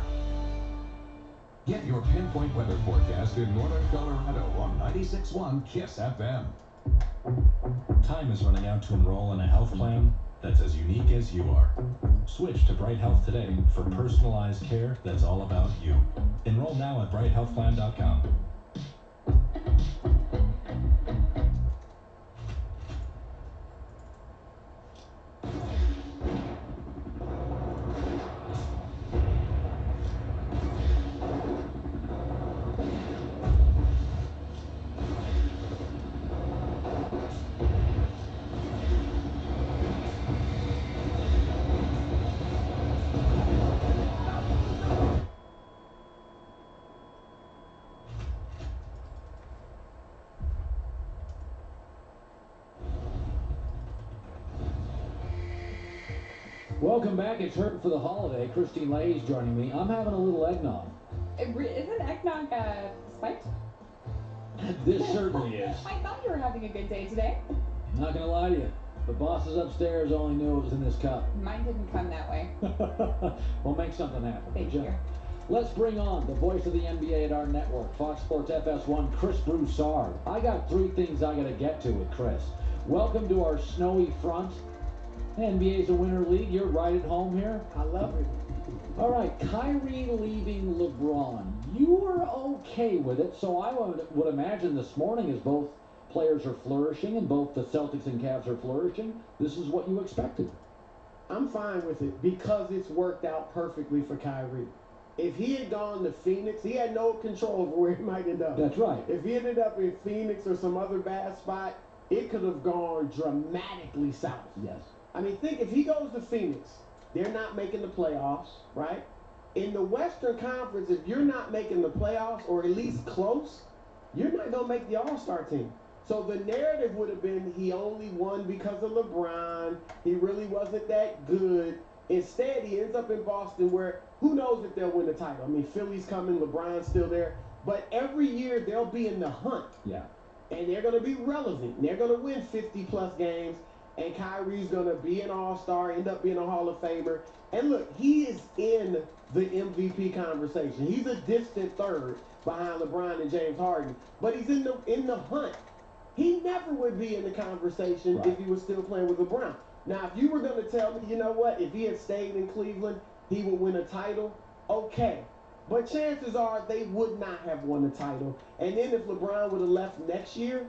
Get your pinpoint weather forecast in northern Colorado on 96.1 KISS FM. Time is running out to enroll in a health plan that's as unique as you are. Switch to Bright Health today for personalized care that's all about you. Enroll now at brighthealthplan.com. Welcome back. It's Hurt for the Holiday. Christine Lay's joining me. I'm having a little eggnog. Isn't eggnog spiked? This certainly is. I thought you were having a good day today. I'm not going to lie to you. The bosses upstairs only knew it was in this cup. Mine didn't come that way. We'll make something happen. Thank you. Let's bring on the voice of the NBA at our network, Fox Sports FS1, Chris Broussard. I got 3 things I got to get to with Chris. Welcome to our snowy front. NBA's a winter league. You're right at home here. I love it. All right, Kyrie leaving LeBron. You were okay with it, so I would imagine this morning as both players are flourishing and both the Celtics and Cavs are flourishing, this is what you expected. I'm fine with it because it's worked out perfectly for Kyrie. If he had gone to Phoenix, he had no control over where he might end up. That's right. If he ended up in Phoenix or some other bad spot, it could have gone dramatically south. Yes. I mean, think if he goes to Phoenix, they're not making the playoffs, right? In the Western Conference, if you're not making the playoffs or at least close, you're not going to make the All-Star team. So the narrative would have been he only won because of LeBron. He really wasn't that good. Instead, he ends up in Boston where who knows if they'll win the title. I mean, Philly's coming, LeBron's still there. But every year, they'll be in the hunt. Yeah. And they're going to be relevant. They're going to win 50-plus games. And Kyrie's going to be an all-star, end up being a Hall of Famer. And look, he is in the MVP conversation. He's a distant third behind LeBron and James Harden. But he's in the hunt. He never would be in the conversation if he was still playing with LeBron. Now, if you were going to tell me, you know what, if he had stayed in Cleveland, he would win a title, okay. But chances are they would not have won the title. And then if LeBron would have left next year,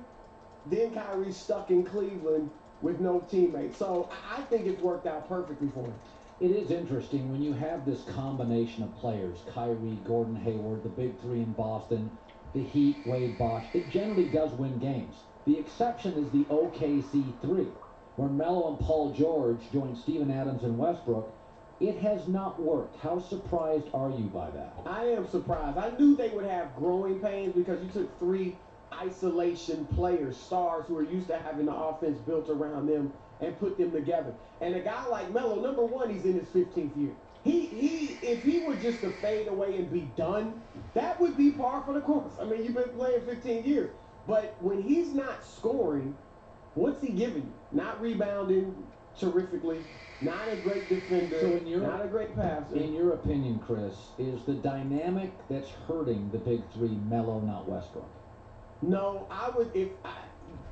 then Kyrie's stuck in Cleveland with no teammates. So I think it's worked out perfectly for him. It is interesting when you have this combination of players, Kyrie, Gordon Hayward, the big 3 in Boston, the Heat, Wade, Bosh. It generally does win games. The exception is the OKC 3, where Melo and Paul George join Steven Adams and Westbrook. It has not worked. How surprised are you by that? I am surprised. I knew they would have growing pains because you took 3 isolation players, stars who are used to having the offense built around them and put them together. And a guy like Melo, number one, he's in his 15th year. If he were just to fade away and be done, that would be par for the course. I mean, you've been playing 15 years. But when he's not scoring, what's he giving you? Not rebounding terrifically, not a great defender, So not a great passer. In your opinion, Chris, is the dynamic that's hurting the big three Melo, not Westbrook? No,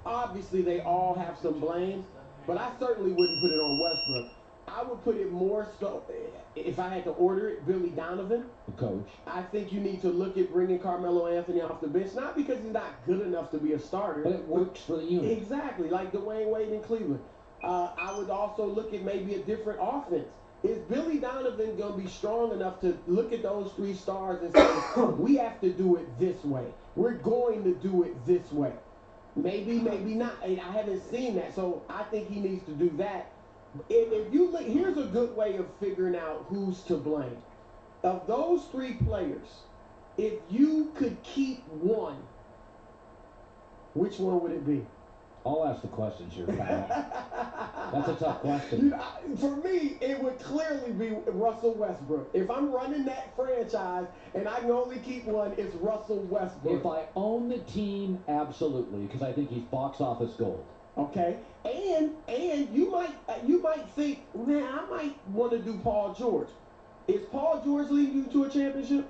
obviously they all have some blame, but I certainly wouldn't put it on Westbrook. I would put it more so, if I had to order it, Billy Donovan, the coach. I think you need to look at bringing Carmelo Anthony off the bench, not because he's not good enough to be a starter. But it works for the unit. Exactly, like Dwayne Wade in Cleveland. I would also look at maybe a different offense. Is Billy Donovan going to be strong enough to look at those three stars and say, we have to do it this way. We're going to do it this way. Maybe, maybe not. I haven't seen that, so I think he needs to do that. If you look, here's a good way of figuring out who's to blame. Of those three players, if you could keep one, which one would it be? I'll ask the questions here, pal. That's a tough question. For me, it would clearly be Russell Westbrook. If I'm running that franchise and I can only keep one, it's Russell Westbrook. If I own the team, absolutely, because I think he's box office gold. Okay, and you might think, man, I might want to do Paul George. Is Paul George leading you to a championship?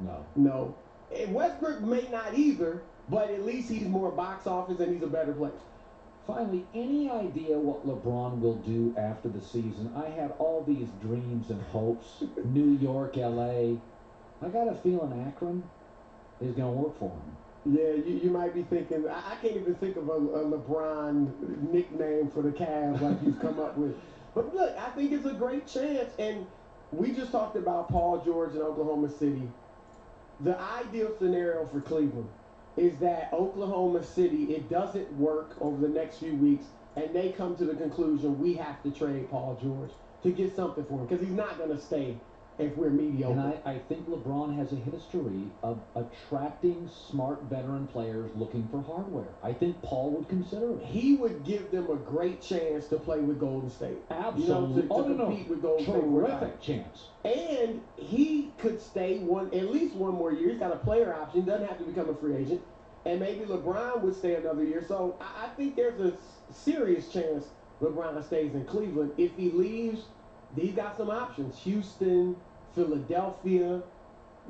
No. No. And Westbrook may not either, but at least he's more box office and he's a better player. Finally, any idea what LeBron will do after the season? I had all these dreams and hopes. New York, LA. I got a feeling Akron is going to work for him. Yeah, you might be thinking, I can't even think of a LeBron nickname for the Cavs like you've come up with. But look, I think it's a great chance. And we just talked about Paul George in Oklahoma City. The ideal scenario for Cleveland is that Oklahoma City, it doesn't work over the next few weeks, and they come to the conclusion we have to trade Paul George to get something for him, because he's not going to stay if we're mediocre. And I think LeBron has a history of attracting smart veteran players looking for hardware. I think Paul would consider it. He would give them a great chance to play with Golden State. Absolutely. You know, to compete with Golden State. Terrific chance. And he could stay at least one more year. He's got a player option. He doesn't have to become a free agent. And maybe LeBron would stay another year. So I think there's a serious chance LeBron stays in Cleveland. If he leaves, he's got some options. Houston, Philadelphia.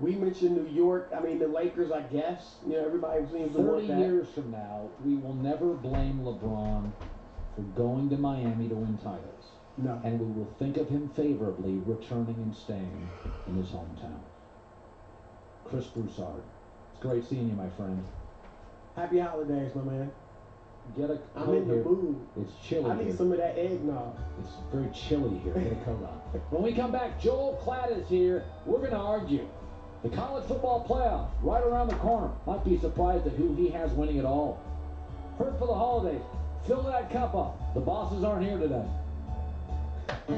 We mentioned New York. I mean, the Lakers, I guess. You know, everybody seems to want that. 30 years from now, we will never blame LeBron for going to Miami to win titles. No. And we will think of him favorably returning and staying in his hometown. Chris Broussard. It's great seeing you, my friend. Happy holidays, my man. Get a coat I'm in the here. mood. It's chilly I need here. some of that eggnog. It's very chilly here. Get a coat on. When we come back, Joel Klatt is here. We're going to argue. The college football playoff right around the corner. Might be surprised at who he has winning it all. Hurt for the holidays. Fill that cup up. The bosses aren't here today. Hey,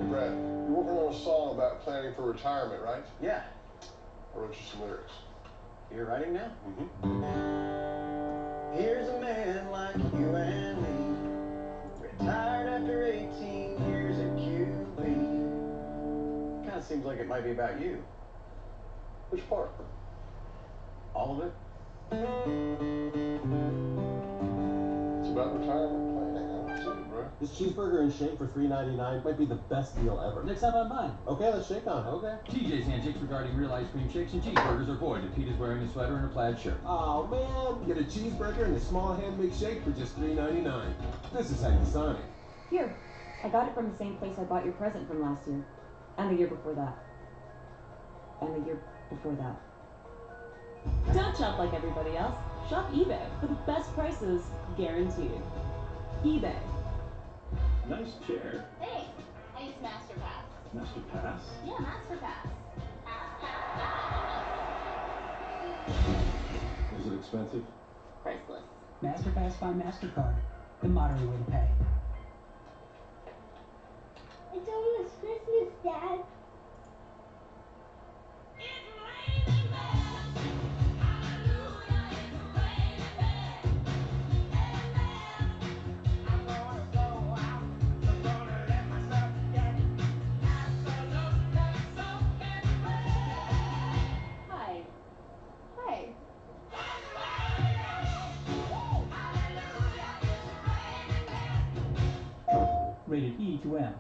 Brad, you're working on a song about planning for retirement, right? Yeah. I wrote you some lyrics. You're writing now? Mm-hmm. Here's a man like you and me, retired after 18 years at QB. Kind of seems like it might be about you. Which part? All of it? It's about retirement planning. I don't see it, bro. This cheeseburger and shake for $3.99 might be the best deal ever. Next time I'm mine. Okay, let's shake on it. Okay. TJ's handshakes regarding real ice cream shakes and cheeseburgers are void. Pete is wearing a sweater and a plaid shirt. Oh man, get a cheeseburger and a small hand-mixed shake for just $3.99. This is how you sign it. Here, I got it from the same place I bought your present from last year. And the year before that. And the year before that. Don't shop like everybody else. Shop eBay for the best prices guaranteed. eBay. Nice chair. Thanks. I use MasterPass. MasterPass? Yeah, MasterPass. Is it expensive? Priceless. MasterPass by MasterCard. The modern way to pay. It's almost Christmas, Dad. rated E to M.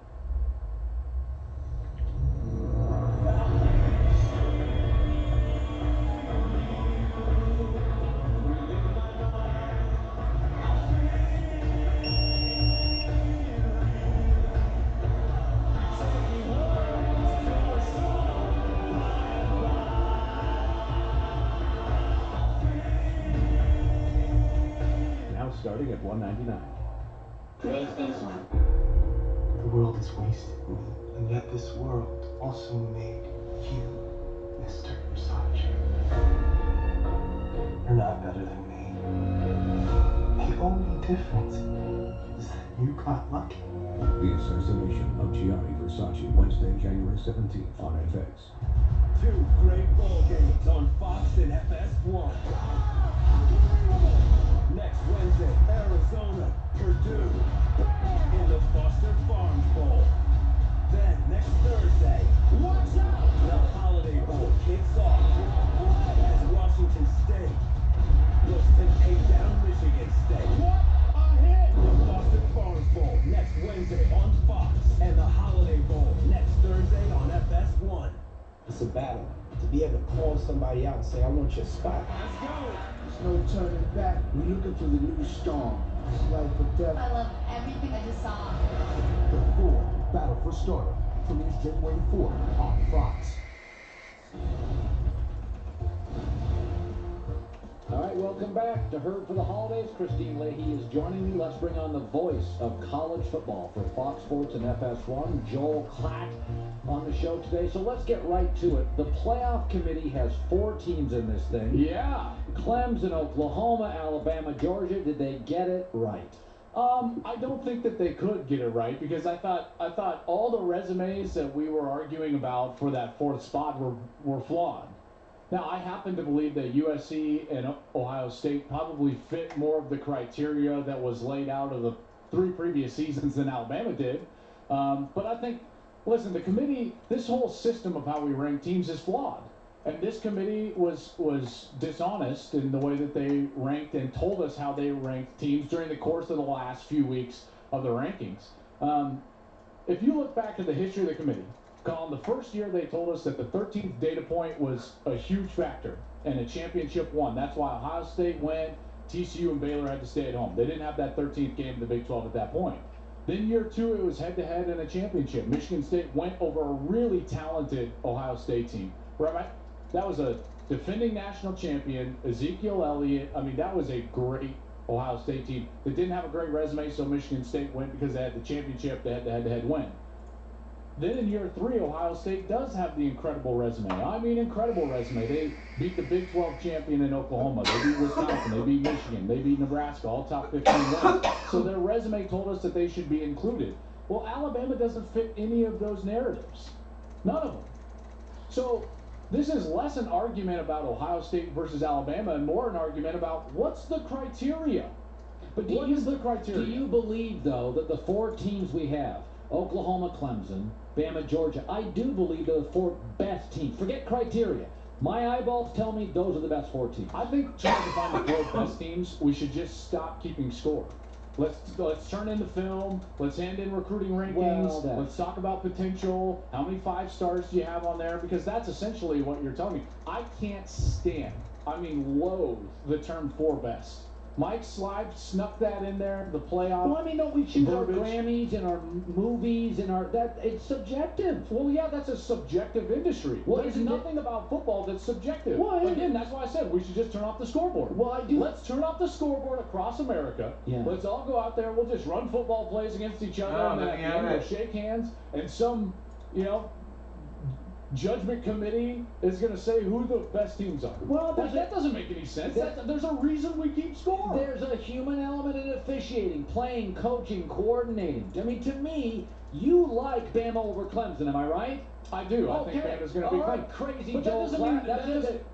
Starting at $1.99. The world is wasted, and yet this world also made you, Mr. Versace. You're not better than me. The only difference is that you got lucky. The Assassination of Gianni Versace, Wednesday, January 17th on FX. Two great ball games on Fox and FS1. Next Wednesday, Arizona, Purdue, in the Foster Farms Bowl. Then next Thursday, watch out! The Holiday Bowl kicks off as Washington State looks to take down Michigan State. What a hit! The Foster Farms Bowl next Wednesday on Fox, and the Holiday Bowl next Thursday on FS1. It's a battle. To be able to call somebody out and say, I want your spot. Let's go! There's no turning back. We're looking for the new storm. It's life or death. I love everything I just saw. The Ford Battle for Stardom premieres January 4th on Fox. All right, welcome back to Heard for the Holidays. Christine Leahy is joining me. Let's bring on the voice of college football for Fox Sports and FS1, Joel Klatt, on the show today. So let's get right to it. The playoff committee has 4 teams in this thing. Yeah. Clemson, Oklahoma, Alabama, Georgia. Did they get it right? I don't think that they could get it right, because I thought all the resumes that we were arguing about for that 4th spot were flawed. Now, I happen to believe that USC and Ohio State probably fit more of the criteria that was laid out of the 3 previous seasons than Alabama did. But I think, listen, the committee, this whole system of how we rank teams is flawed. And this committee was dishonest in the way that they ranked and told us how they ranked teams during the course of the last few weeks of the rankings. If you look back at the history of the committee, Colin, the first year they told us that the 13th data point was a huge factor and a championship won. That's why Ohio State went, TCU and Baylor had to stay at home. They didn't have that 13th game in the Big 12 at that point. Then year 2, it was head-to-head in a championship. Michigan State went over a really talented Ohio State team. Right? That was a defending national champion, Ezekiel Elliott. I mean, that was a great Ohio State team that didn't have a great resume, so Michigan State went because they had the championship, they had the head-to-head win. Then in year 3, Ohio State does have the incredible resume. I mean, incredible resume. They beat the Big 12 champion in Oklahoma. They beat Wisconsin. They beat Michigan. They beat Nebraska, all top 15 wins. So their resume told us that they should be included. Well, Alabama doesn't fit any of those narratives. None of them. So this is less an argument about Ohio State versus Alabama and more an argument about what's the criteria. But what is the criteria? Do you believe, though, that the 4 teams we have, Oklahoma, Clemson, Bama, Georgia, I do believe they're the 4 best teams. Forget criteria. My eyeballs tell me those are the best 4 teams. I think trying to find the 4 best teams, we should just stop keeping score. Let's turn in the film. Let's hand in recruiting rankings. Let's talk about potential. How many 5 stars do you have on there? Because that's essentially what you're telling me. I can't stand, I mean loathe, the term 4 best. Mike Slive snuck that in there, the playoff. Well, I mean, don't we choose verbiage. our Grammys and our movies and it's subjective. Well, yeah, that's a subjective industry. Well, there's nothing about football that's subjective. Well, again, that's why I said we should just turn off the scoreboard. Well, I do. Let's turn off the scoreboard across America. Yeah. Let's all go out there. We'll just run football plays against each other, and then at the end we'll shake hands, and some, judgment committee is going to say who the best teams are. Well, that doesn't make any sense. There's a reason we keep score. There's a human element in officiating, playing, coaching, coordinating. I mean, to me, you like Bama over Clemson, am I right? I do. I think Bama's going to be right, crazy. But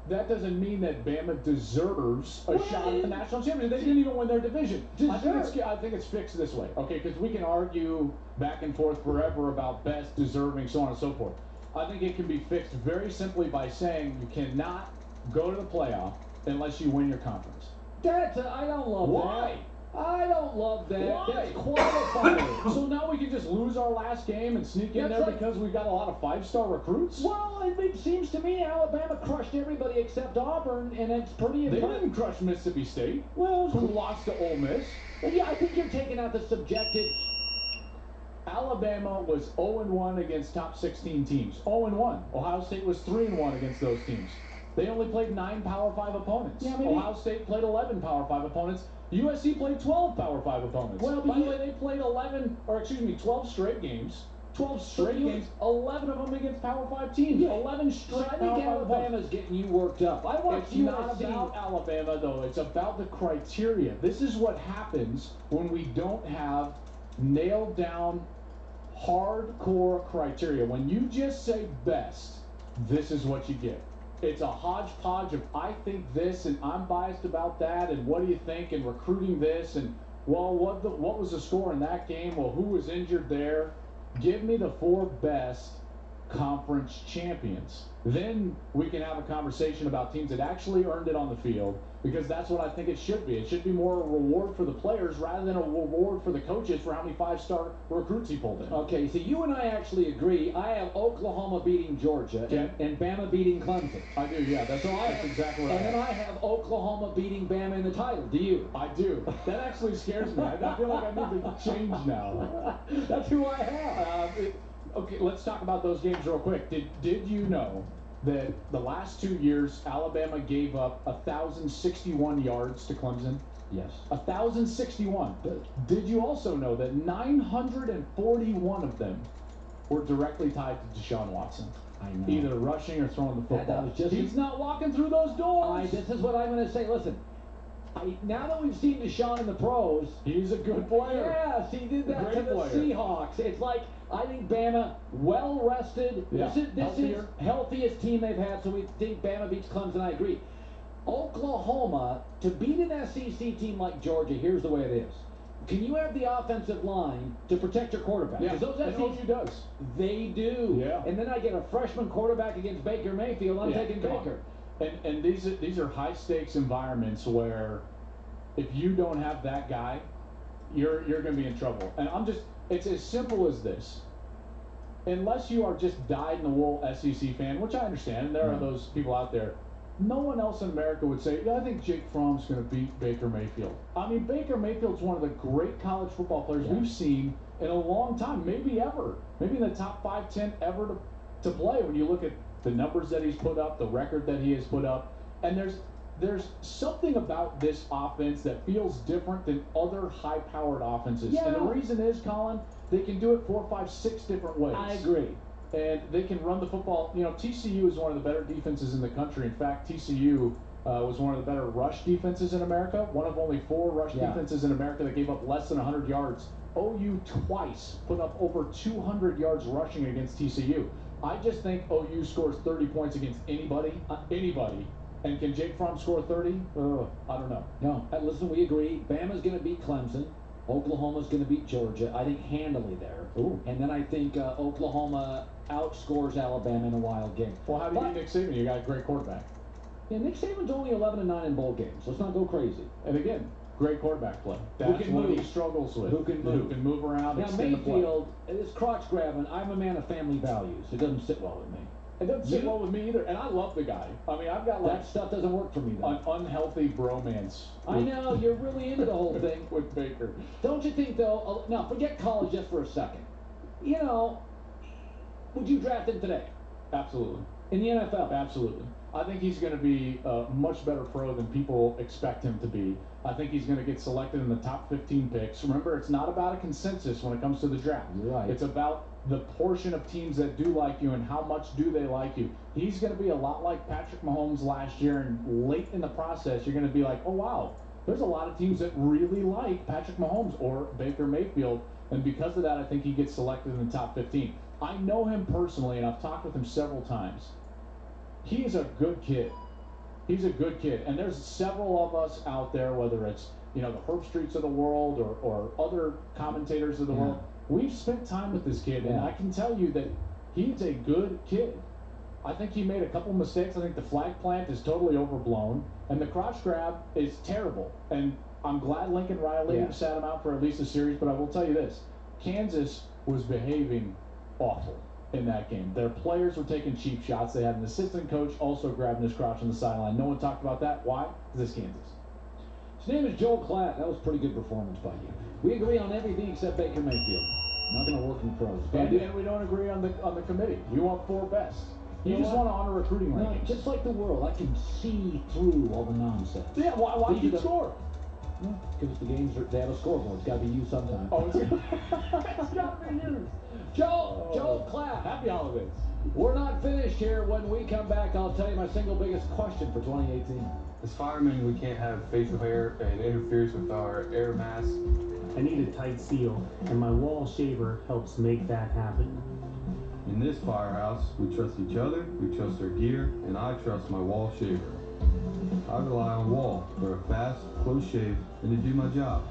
that doesn't mean that Bama deserves a shot at the national championship. They didn't even win their division. I think it's fixed this way. Okay, because we can argue back and forth forever about best, deserving, so on and so forth. I think it can be fixed very simply by saying you cannot go to the playoff unless you win your conference. I don't love Why? that. I don't love of that. Why? That's qualifier. So now we can just lose our last game and sneak in there because we've got a lot of 5-star recruits? Well, it seems to me Alabama crushed everybody except Auburn, and it's pretty They impressive. didn't crush Mississippi State. Well, Who lost to Ole Miss. yeah, I think you're taking out the subjective. Alabama was 0-1 against top 16 teams. 0-1. Ohio State was 3-1 against those teams. They only played 9 Power 5 opponents. Yeah, maybe. Ohio State played 11 Power 5 opponents. USC played 12 Power 5 opponents. Well, by the way, they played 12 straight games. 12 straight games, 11 of them against Power 5 teams. Yeah. 11 straight So I think Power 5 opponents. Alabama's getting you worked up. I watched It's not USC. about Alabama, though. It's about the criteria. This is what happens when we don't have nailed down hardcore criteria. When you just say best, this is what you get. It's a hodgepodge of I think this and I'm biased about that and what do you think and recruiting this and well what was the score in that game? Well, who was injured there? Give me the 4 best conference champions. Then we can have a conversation about teams that actually earned it on the field, because that's what I think it should be. It should be more a reward for the players rather than a reward for the coaches for how many 5-star recruits he pulled in. Okay, so you and I actually agree. I have Oklahoma beating Georgia and Bama beating Clemson. I do, yeah. That's exactly what I have. And then I have Oklahoma beating Bama in the title. Do you? I do. That actually scares me. I feel like I need to change now. That's who I have. Okay, let's talk about those games real quick. Did you know that the last 2 years Alabama gave up 1,061 yards to Clemson? Yes. 1,061. Did you also know that 941 of them were directly tied to Deshaun Watson? I know. Either rushing or throwing the football. He's not walking through those doors. This is what I'm going to say. Listen, now that we've seen Deshaun in the pros, he's a good player. Yes, he did that to the Seahawks. It's like, I think Bama well rested. Yeah. This is healthiest team they've had, so we think Bama beats Clemson. I agree. Oklahoma, to beat an SEC team like Georgia, here's the way it is. Can you have the offensive line to protect your quarterback? Yeah, those and OU does. They do. Yeah. And then I get a freshman quarterback against Baker Mayfield. I'm taking Baker. And these are high stakes environments where if you don't have that guy, you're going to be in trouble. And it's as simple as this. Unless you are just dyed-in-the-wool SEC fan, which I understand, and there are those people out there, no one else in America would say, yeah, I think Jake Fromm's going to beat Baker Mayfield. I mean, Baker Mayfield's one of the great college football players we've seen in a long time, maybe ever. Maybe in the top 5, 10 ever to play when you look at the numbers that he's put up, the record that he has put up. And there's something about this offense that feels different than other high-powered offenses. Yeah. And the reason is, Colin, they can do it 4, 5, 6 different ways. I agree. And they can run the football. You know, TCU is one of the better defenses in the country. In fact, TCU was one of the better rush defenses in America. One of only 4 rush defenses in America that gave up less than 100 yards. OU twice put up over 200 yards rushing against TCU. I just think OU scores 30 points against anybody. And can Jake Fromm score 30? I don't know. No, listen, we agree. Bama's going to beat Clemson. Oklahoma's going to beat Georgia. I think handily there. Ooh. And then I think Oklahoma outscores Alabama in a wild game. Well, how do you beat Nick Saban? You got a great quarterback. Yeah, Nick Saban's only 11-9 in bowl games. Let's not go crazy. And again, great quarterback play. That's what he struggles with. Who can move? Who can move around, now, extend the play. Mayfield, this crotch grabbing, I'm a man of family values. It doesn't sit well with me. It doesn't sit well with me either. And I love the guy. I mean, I've got that stuff doesn't work for me, though. An unhealthy bromance. I know, you're really into the whole thing. With Baker. Don't you think, though, now forget college just for a second. You know, would you draft him today? Absolutely. In the NFL? Absolutely. I think he's going to be a much better pro than people expect him to be. I think he's going to get selected in the top 15 picks. Remember, it's not about a consensus when it comes to the draft. You're right. It's about the portion of teams that do like you and how much do they like you. He's going to be a lot like Patrick Mahomes last year, and late in the process, you're going to be like, oh, wow, there's a lot of teams that really like Patrick Mahomes or Baker Mayfield, and because of that, I think he gets selected in the top 15. I know him personally, and I've talked with him several times. He is a good kid. He's a good kid. And there's several of us out there, whether it's, you know, the Herb Streets of the world or other commentators of the world. We've spent time with this kid, and I can tell you that he's a good kid. I think he made a couple mistakes. I think the flag plant is totally overblown, and the crotch grab is terrible. And I'm glad Lincoln Riley sat him out for at least a series, but I will tell you this. Kansas was behaving awful in that game. Their players were taking cheap shots. They had an assistant coach also grabbing his crotch on the sideline. No one talked about that. Why? Because it's Kansas. His name is Joel Klatt. That was a pretty good performance by you. We agree on everything except Baker Mayfield. Not going to work in the pros. And we don't agree on the committee. You want 4 best. You just want to honor recruiting rankings. Just like the world, I can see through all the nonsense. Yeah, why keep score? Because the games they have a scoreboard. It's got to be used sometime. Oh, it's got to be used. Joel Klatt. Happy holidays. We're not finished here. When we come back, I'll tell you my single biggest question for 2018. As firemen, we can't have facial hair and interferes with our air mass. I need a tight seal, and my wall shaver helps make that happen. In this firehouse, we trust each other, we trust our gear, and I trust my wall shaver. I rely on Wall for a fast, close shave, and to do my job.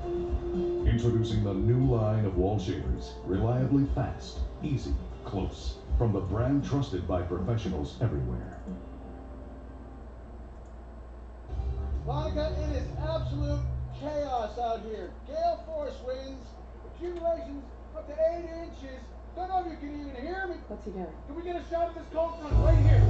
Introducing the new line of wall shavers. Reliably fast, easy, close. From the brand trusted by professionals everywhere. Monica, it is absolute chaos out here. Gale force winds, accumulations up to 8 inches. Don't know if you can even hear me. What's he doing? Can we get a shot of this cold front right here?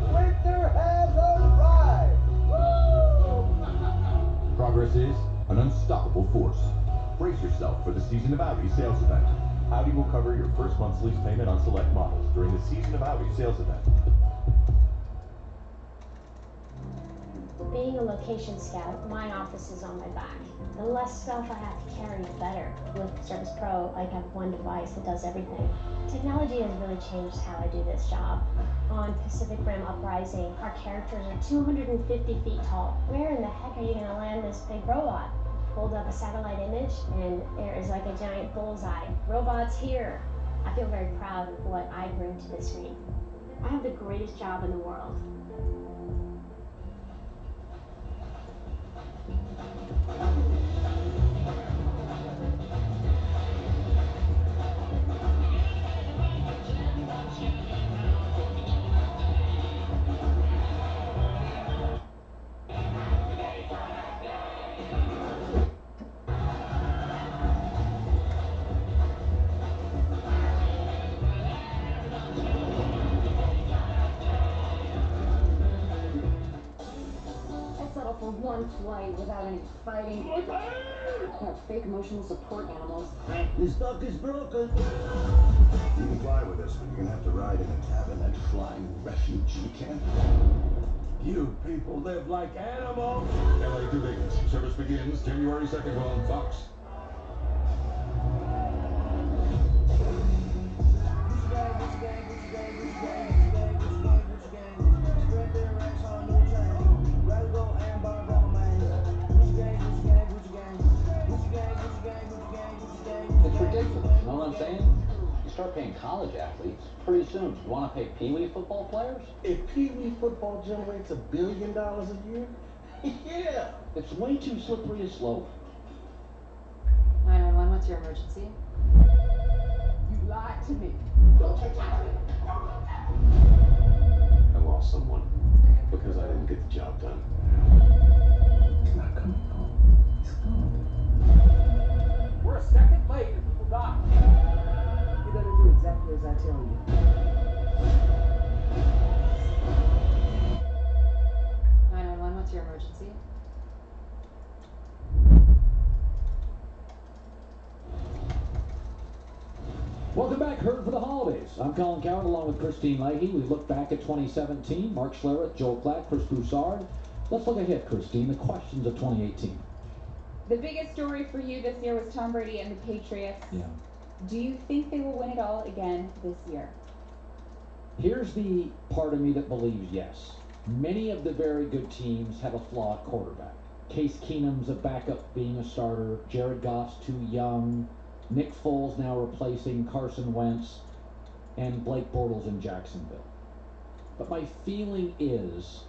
Winter has arrived. Woo! Progress is an unstoppable force. Brace yourself for the Season of Audi sales event. Audi will cover your first month's lease payment on select models during the Season of Audi sales event. Being a location scout, my office is on my back. The less stuff I have to carry, the better. With Service Pro, I have one device that does everything. Technology has really changed how I do this job. On Pacific Rim Uprising, our characters are 250 feet tall. Where in the heck are you going to land this big robot? Hold up a satellite image, and there is like a giant bullseye. Robots here. I feel very proud of what I bring to the screen. I have the greatest job in the world. For one flight without any fighting. Fake emotional support animals. This duck is broken. You can fly with us, but you're gonna have to ride in a cabin at flying refugee camp. You people live like animals. LA to Vegas. Service begins January 2nd on Fox. It's ridiculous. You know what I'm saying? You start paying college athletes pretty soon. You want to pay Pee Wee football players? If Pee Wee football generates $1 billion a year, yeah. It's way too slippery a slope. 911, what's your emergency? You lied to me. I lost someone because I didn't get the job done. He's not coming home. He's gone. We're a second late and people die. You better do exactly as I tell you. What's your emergency? Welcome back, Heard for the Holidays. I'm Colin Coward along with Christine Leahy. We look back at 2017. Mark Schlereth, Joel Klatt, Chris Broussard. Let's look ahead, Christine. The questions of 2018. The biggest story for you this year was Tom Brady and the Patriots. Yeah. Do you think they will win it all again this year? Here's the part of me that believes yes. Many of the very good teams have a flawed quarterback. Case Keenum's a backup being a starter. Jared Goff's too young. Nick Foles now replacing Carson Wentz. And Blake Bortles in Jacksonville. But my feeling is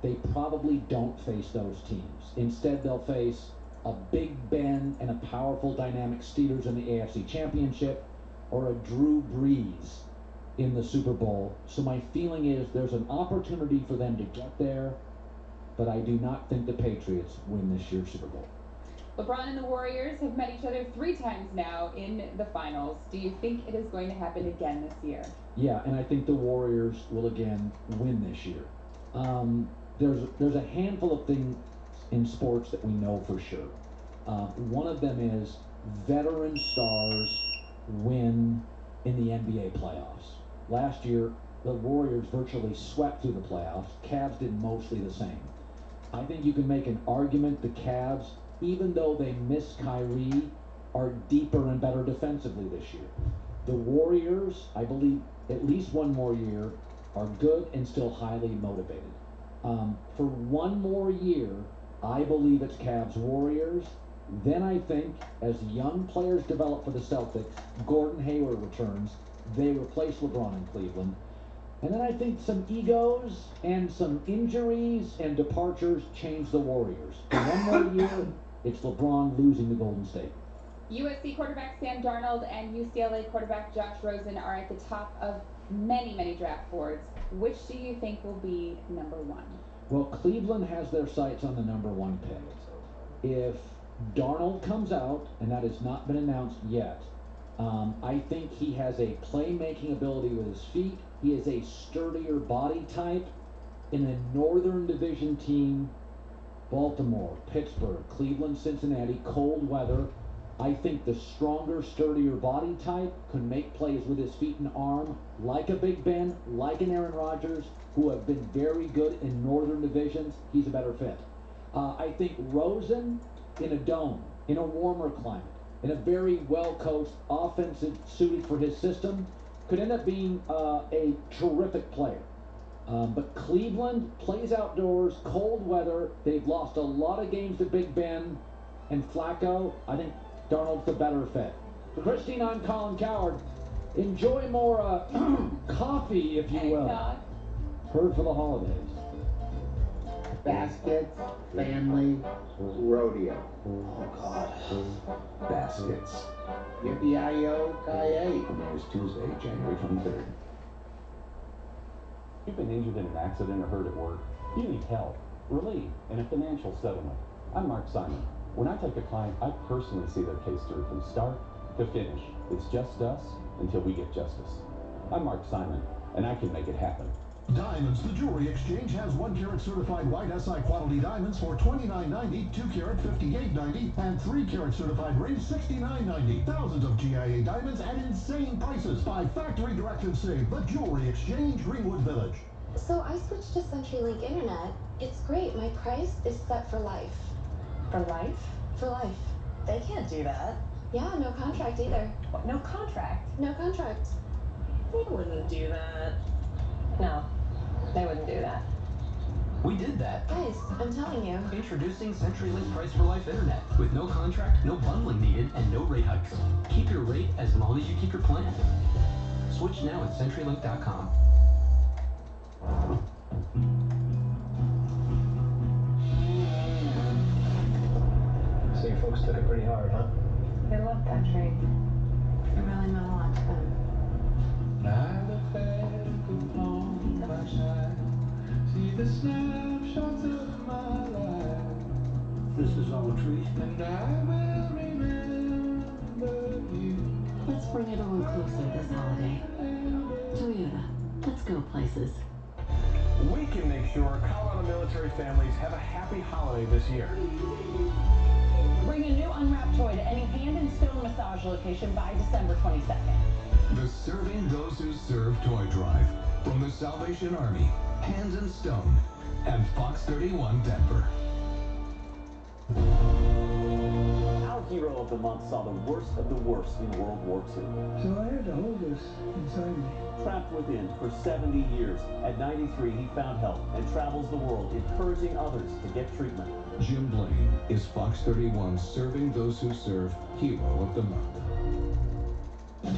they probably don't face those teams. Instead, they'll face a Big Ben and a powerful dynamic Steelers in the AFC Championship, or a Drew Brees in the Super Bowl. So my feeling is there's an opportunity for them to get there, but I do not think the Patriots win this year's Super Bowl. LeBron and the Warriors have met each other 3 times now in the finals. Do you think it is going to happen again this year? Yeah, and I think the Warriors will again win this year. There's a handful of things in sports that we know for sure. One of them is veteran stars win in the NBA playoffs. Last year, the Warriors virtually swept through the playoffs. Cavs did mostly the same. I think you can make an argument the Cavs, even though they miss Kyrie, are deeper and better defensively this year. The Warriors, I believe, at least one more year, are good and still highly motivated. For one more year, I believe it's Cavs Warriors. Then I think, as young players develop for the Celtics, Gordon Hayward returns, they replace LeBron in Cleveland. And then I think some egos and some injuries and departures change the Warriors. For one more year, it's LeBron losing to Golden State. USC quarterback Sam Darnold and UCLA quarterback Josh Rosen are at the top of many, many draft boards. Which do you think will be number 1? Well, Cleveland has their sights on the number 1 pick. If Darnold comes out, and that has not been announced yet, I think he has a playmaking ability with his feet. He is a sturdier body type. In a Northern Division team, Baltimore, Pittsburgh, Cleveland, Cincinnati, cold weather, I think the stronger, sturdier body type could make plays with his feet and arm, like a Big Ben, like an Aaron Rodgers, who have been very good in Northern divisions. He's a better fit. I think Rosen in a dome, in a warmer climate, in a very well-coached, offensive, suited for his system, could end up being a terrific player. But Cleveland plays outdoors, cold weather. They've lost a lot of games to Big Ben and Flacco. I think Darnold's the better fit. For Christine, I'm Colin Coward. Enjoy more coffee, if you will. Heard for the holidays. Baskets, family, rodeo. Oh, God. Baskets. Yippee-yi-yo-ki-yay. Premieres Tuesday, January 23rd. You've been injured in an accident or hurt at work. You need help, relief, and a financial settlement. I'm Mark Simon. When I take a client, I personally see their case through from start to finish. It's just us until we get justice. I'm Mark Simon, and I can make it happen. Diamonds, the Jewelry Exchange has 1 carat certified white SI quality diamonds for $29.90, 2 carat $58.90, and 3 carat certified rings $69.90. Thousands of GIA diamonds at insane prices. Buy factory direct and save. The Jewelry Exchange, Greenwood Village. So I switched to CenturyLink Internet. It's great. My price is set for life. For life? For life. They can't do that. Yeah, no contract either. What, no contract? No contract. They wouldn't do that. No, they wouldn't do that. We did that. Guys, I'm telling you. Introducing CenturyLink Price for Life Internet. With no contract, no bundling needed, and no rate hikes. Keep your rate as long as you keep your plan. Switch now at CenturyLink.com. So your folks took it pretty hard, huh? They love country. It really meant a lot to them. See the snapshots of my life. This is all true. And I will remember you. Let's bring it on closer this holiday. Toyota, let's go places. We can make sure Colorado military families have a happy holiday this year. Bring a new unwrapped toy to any Hand and Stone massage location by December 22nd. The Serving Those Who Serve Toy Drive from the Salvation Army, Hands and Stone, and Fox 31 Denver. Our hero of the month saw the worst of the worst in World War II. So I had to hold this inside me. Trapped within for 70 years, at 93 he found help and travels the world encouraging others to get treatment. Jim Blaine is Fox 31's Serving Those Who Serve Hero of the Month.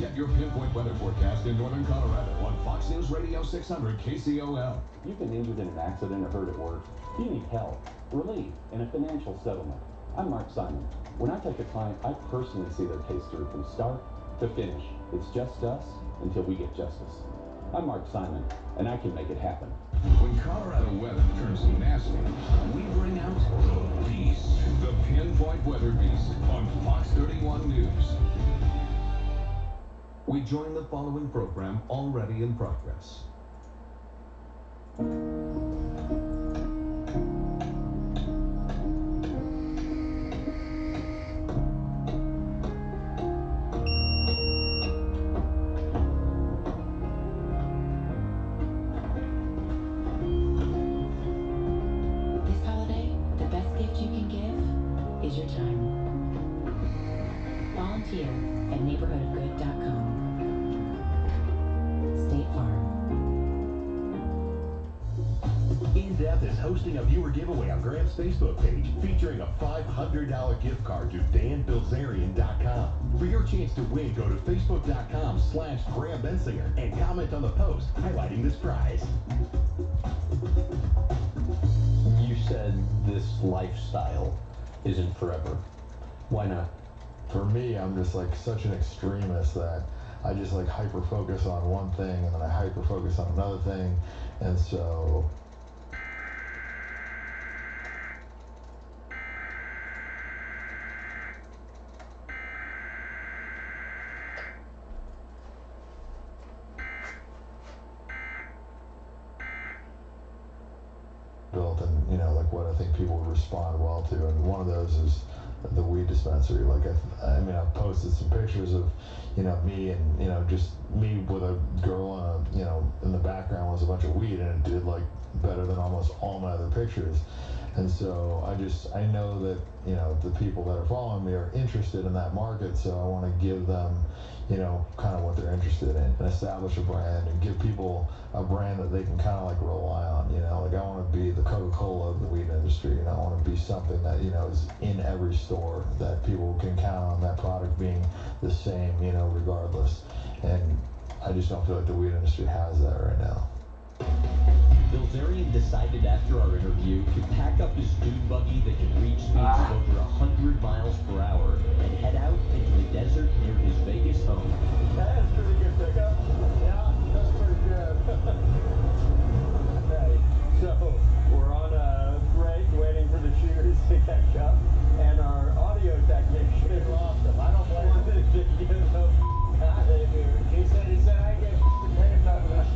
Get your pinpoint weather forecast in northern Colorado on Fox News Radio 600 KCOL. You've been injured in an accident or hurt at work. You need help, relief, and a financial settlement. I'm Mark Simon. When I take a client, I personally see their case through from start to finish. It's just us until we get justice. I'm Mark Simon, and I can make it happen. When Colorado weather turns nasty, we bring out the beast, the pinpoint weather beast on Fox 31 News. We join the following program already in progress. This holiday, the best gift you can give is your time. Volunteer at neighborhoodofgood.com. State Farm. In-Depth is hosting a viewer giveaway on Graham's Facebook page featuring a $500 gift card to danbilzerian.com. For your chance to win, go to facebook.com/Graham Bensinger and comment on the post highlighting this prize. You said this lifestyle isn't forever. Why not? For me, I'm just like such an extremist that I just like hyper focus on one thing and then I hyper focus on another thing, and so built, and you know, like what I think people would respond well to, and one of those is the weed dispensary. Like I mean, I've posted some pictures of, you know, me and, you know, just me with a girl and a, you know, in the background was a bunch of weed, and it did like better than almost all my other pictures. And so I know that, you know, the people that are following me are interested in that market, so I want to give them, you know, kind of what they're interested in and establish a brand and give people a brand that they can kind of like rely on, you know. Like I want to be the Coca-Cola of the weed industry, and I want to be something that, you know, is in every store, that people can count on that product being the same, you know, regardless. And I just don't feel like the weed industry has that right now. Bilzerian decided after our interview to pack up his dune buggy that can reach speeds of over 100 miles per hour and head out into the desert near his Vegas home. That's pretty good pickup. Yeah, that's pretty good. Okay, so we're on a break waiting for the shooters to catch up, and our audio technician lost him. I don't blame him. To get him out of here. He said I get paid out of this.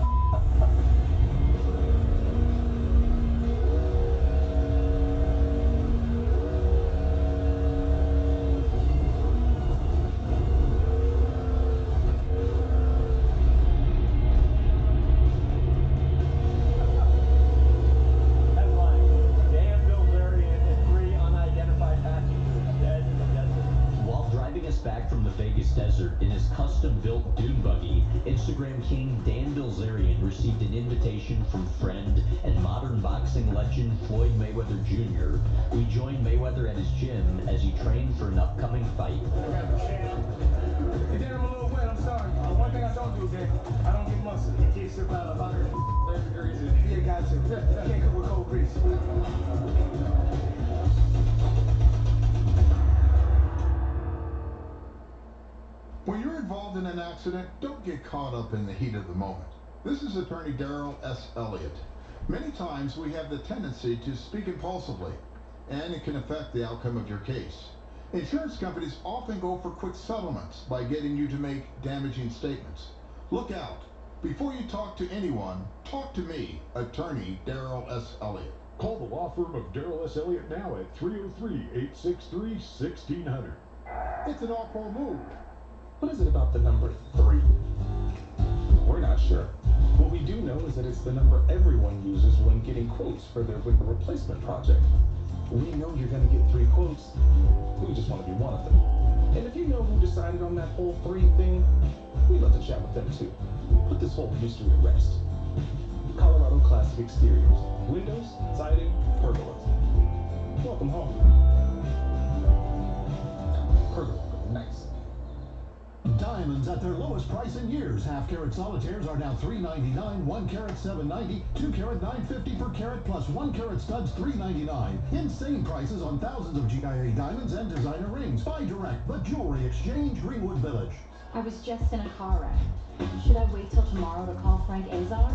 Back from the Vegas desert in his custom-built dune buggy, Instagram king Dan Bilzerian received an invitation from friend and modern boxing legend Floyd Mayweather Jr. We joined Mayweather at his gym as he trained for an upcoming fight. Hey, Dan, I'm a little wet. I'm sorry. One thing I don't do, Dan, I don't get muscle. It takes about 130 degrees. Yeah, got to. You can't cook with cold grease. When you're involved in an accident, don't get caught up in the heat of the moment. This is attorney Darrell S. Elliott. Many times we have the tendency to speak impulsively, and it can affect the outcome of your case. Insurance companies often go for quick settlements by getting you to make damaging statements. Look out. Before you talk to anyone, talk to me, attorney Darrell S. Elliott. Call the law firm of Darrell S. Elliott now at 303-863-1600. It's an awful move. What is it about the number 3? We're not sure. What we do know is that it's the number everyone uses when getting quotes for their window replacement project. We know you're going to get 3 quotes. We just want to be one of them. And if you know who decided on that whole 3 thing, we'd love to chat with them too. Put this whole mystery to rest. Colorado Classic Exteriors. Windows, siding, pergolas. Welcome home. Pergola. Nice. Diamonds at their lowest price in years. Half-carat solitaires are now $3.99, 1-carat $7.90, 2-carat $9.50 per carat, plus 1-carat studs $3.99. Insane prices on thousands of GIA diamonds and designer rings. Buy direct. The Jewelry Exchange, Greenwood Village. I was just in a car wreck. Should I wait till tomorrow to call Frank Azar?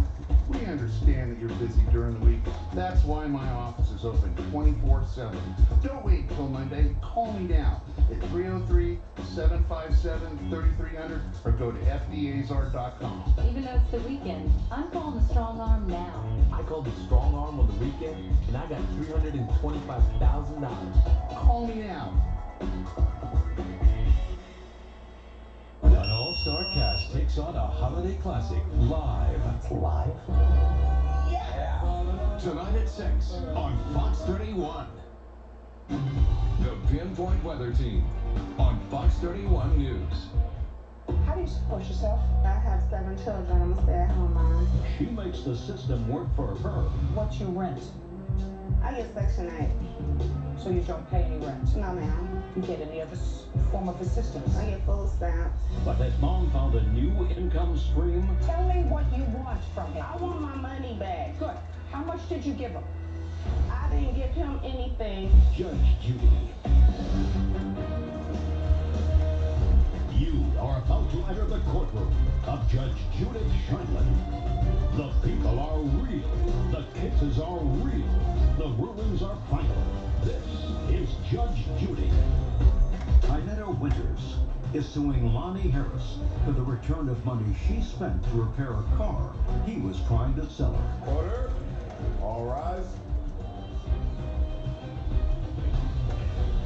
We understand that you're busy during the week. That's why my office is open 24/7. Don't wait till Monday. Call me now at 303-757-3300 or go to fdazar.com. Even though it's the weekend, I'm calling the strong arm now. I called the strong arm on the weekend, and I got $325,000. Call me now. An all-star cast takes on a holiday classic live. Live? Yeah! Tonight at 6 on Fox 31. The Pinpoint Weather Team on Fox 31 News. How do you support yourself? I have 7 children. I'm a stay-at-home mom. She makes the system work for her. What's your rent? I get Section 8. So you don't pay any rent? No, ma'am. You get any other form of assistance? I get food stamps. But has Mom found a new income stream? Tell me what you want from him. I want my money back. Good. How much did you give him? I didn't give him anything. Judge Judy. You are about to enter the courtroom of Judge Judith Scheinman. The people are real. The cases are real. The rulings are final. This is Judge Judy. Inetta Winters is suing Lonnie Harris for the return of money she spent to repair a car he was trying to sell her. Order. All rise.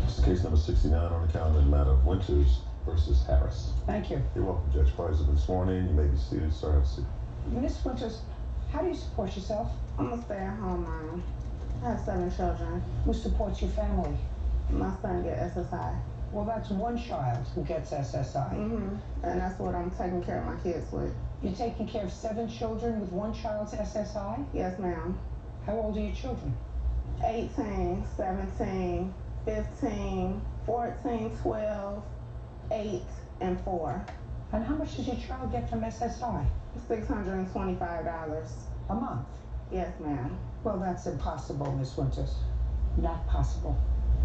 This is case number 69 on the calendar, matter of Winters versus Harris. Thank you. You're welcome, Judge. Parties have been sworn in. You may be seated. Sir, have a seat. Miss Winters, how do you support yourself? I'm a stay-at-home mom. I have 7 children. Who supports your family? My son gets SSI. Well, that's one child who gets SSI. And that's what I'm taking care of my kids with. You're taking care of 7 children with one child's SSI? Yes, ma'am. How old are your children? 18, 17, 15, 14, 12, 8, and 4. And how much does your child get from SSI? $625. A month? Yes, ma'am. Well, that's impossible, Miss Winters. Not possible.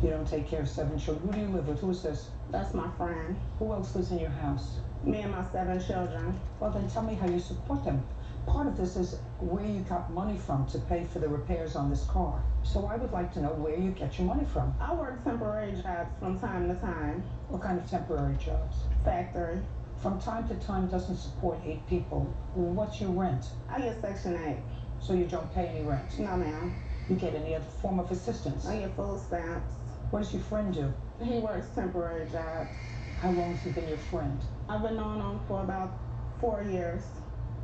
You don't take care of 7 children. Who do you live with? Who is this? That's my friend. Who else lives in your house? Me and my 7 children. Well, then tell me how you support them. Part of this is where you got money from to pay for the repairs on this car. So I would like to know where you get your money from. I work temporary jobs from time to time. What kind of temporary jobs? Factory. From time to time doesn't support 8 people. What's your rent? I get Section 8. So you don't pay any rent? No, ma'am. You get any other form of assistance? I get food stamps. What does your friend do? He works temporary jobs. How long has he been your friend? I've been knowing him for about 4 years.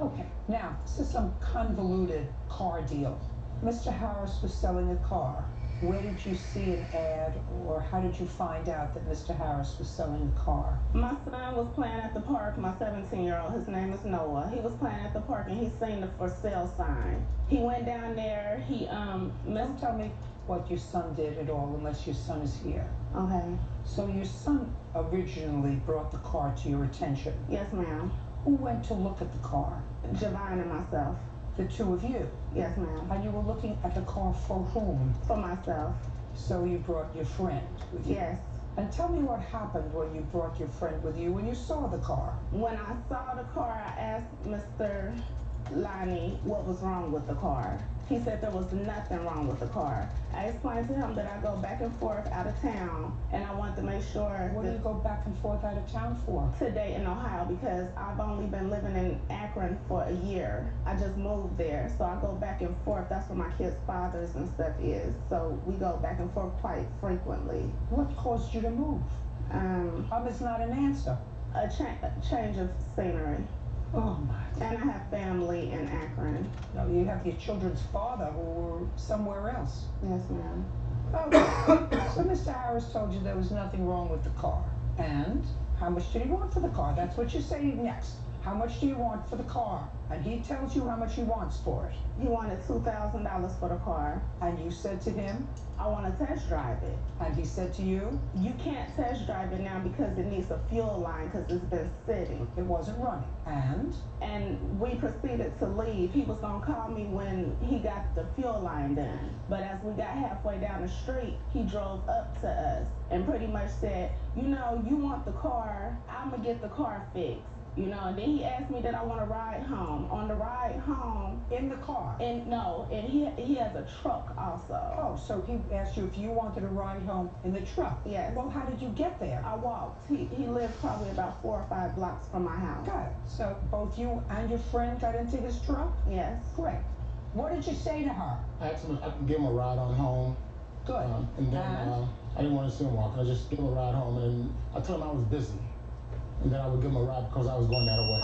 Okay, now, this is some convoluted car deal. Mr. Harris was selling a car. Where did you see an ad, or how did you find out that Mr. Harris was selling the car? My son was playing at the park, my 17-year-old, his name is Noah. He was playing at the park and he seen the for sale sign. He went down there, Don't tell me what your son did at all unless your son is here. Okay. So your son originally brought the car to your attention? Yes, ma'am. Who went to look at the car? Javine and myself. The 2 of you? Yes, ma'am. And you were looking at the car for whom? For myself. So you brought your friend with you? Yes. And tell me what happened when you brought your friend with you when you saw the car. When I saw the car, I asked Mr. Lonnie what was wrong with the car. He said there was nothing wrong with the car. I explained to him that I go back and forth out of town, and I wanted to make sure. What do you go back and forth out of town for? To Dayton, Ohio, because I've only been living in Akron for a year. I just moved there, so I go back and forth. That's where my kids' fathers and stuff is. So we go back and forth quite frequently. What caused you to move? Is not an answer. A change of scenery. Oh my. And I have family in Akron. No, you have your children's father who were somewhere else. Yes, ma'am. Okay. So Mr. Harris told you there was nothing wrong with the car. And how much did he want for the car? That's what you say next. how much do you want for the car? And he tells you how much he wants for it. He wanted $2,000 for the car. And you said to him? I want to test drive it. And he said to you? You can't test drive it now because it needs a fuel line because it's been sitting. It wasn't running. And? And we proceeded to leave. He was going to call me when he got the fuel line done. But as we got halfway down the street, he drove up to us and pretty much said, you know, you want the car, I'm going to get the car fixed. You know, and then he asked me that I want to ride home. On the ride home... In the car? And he has a truck also. Oh, so he asked you if you wanted to ride home in the truck? Yes. Well, how did you get there? I walked. He lived probably about 4 or 5 blocks from my house. Got it. So both you and your friend got into his truck? Yes. Great. What did you say to her? I asked him if I could give him a ride on home. Good. And then I didn't want to see him walk. I just gave him a ride home, and I told him I was busy. And then I would give him a ride because I was going that way.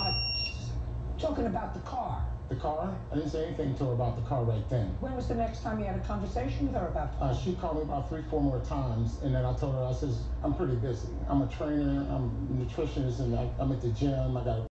Talking about the car. The car? I didn't say anything to her about the car right then. When was the next time you had a conversation with her about the car? She called me about 3, 4 more times, and then I told her, I says, I'm pretty busy. I'm a trainer, I'm a nutritionist, and I'm at the gym. I got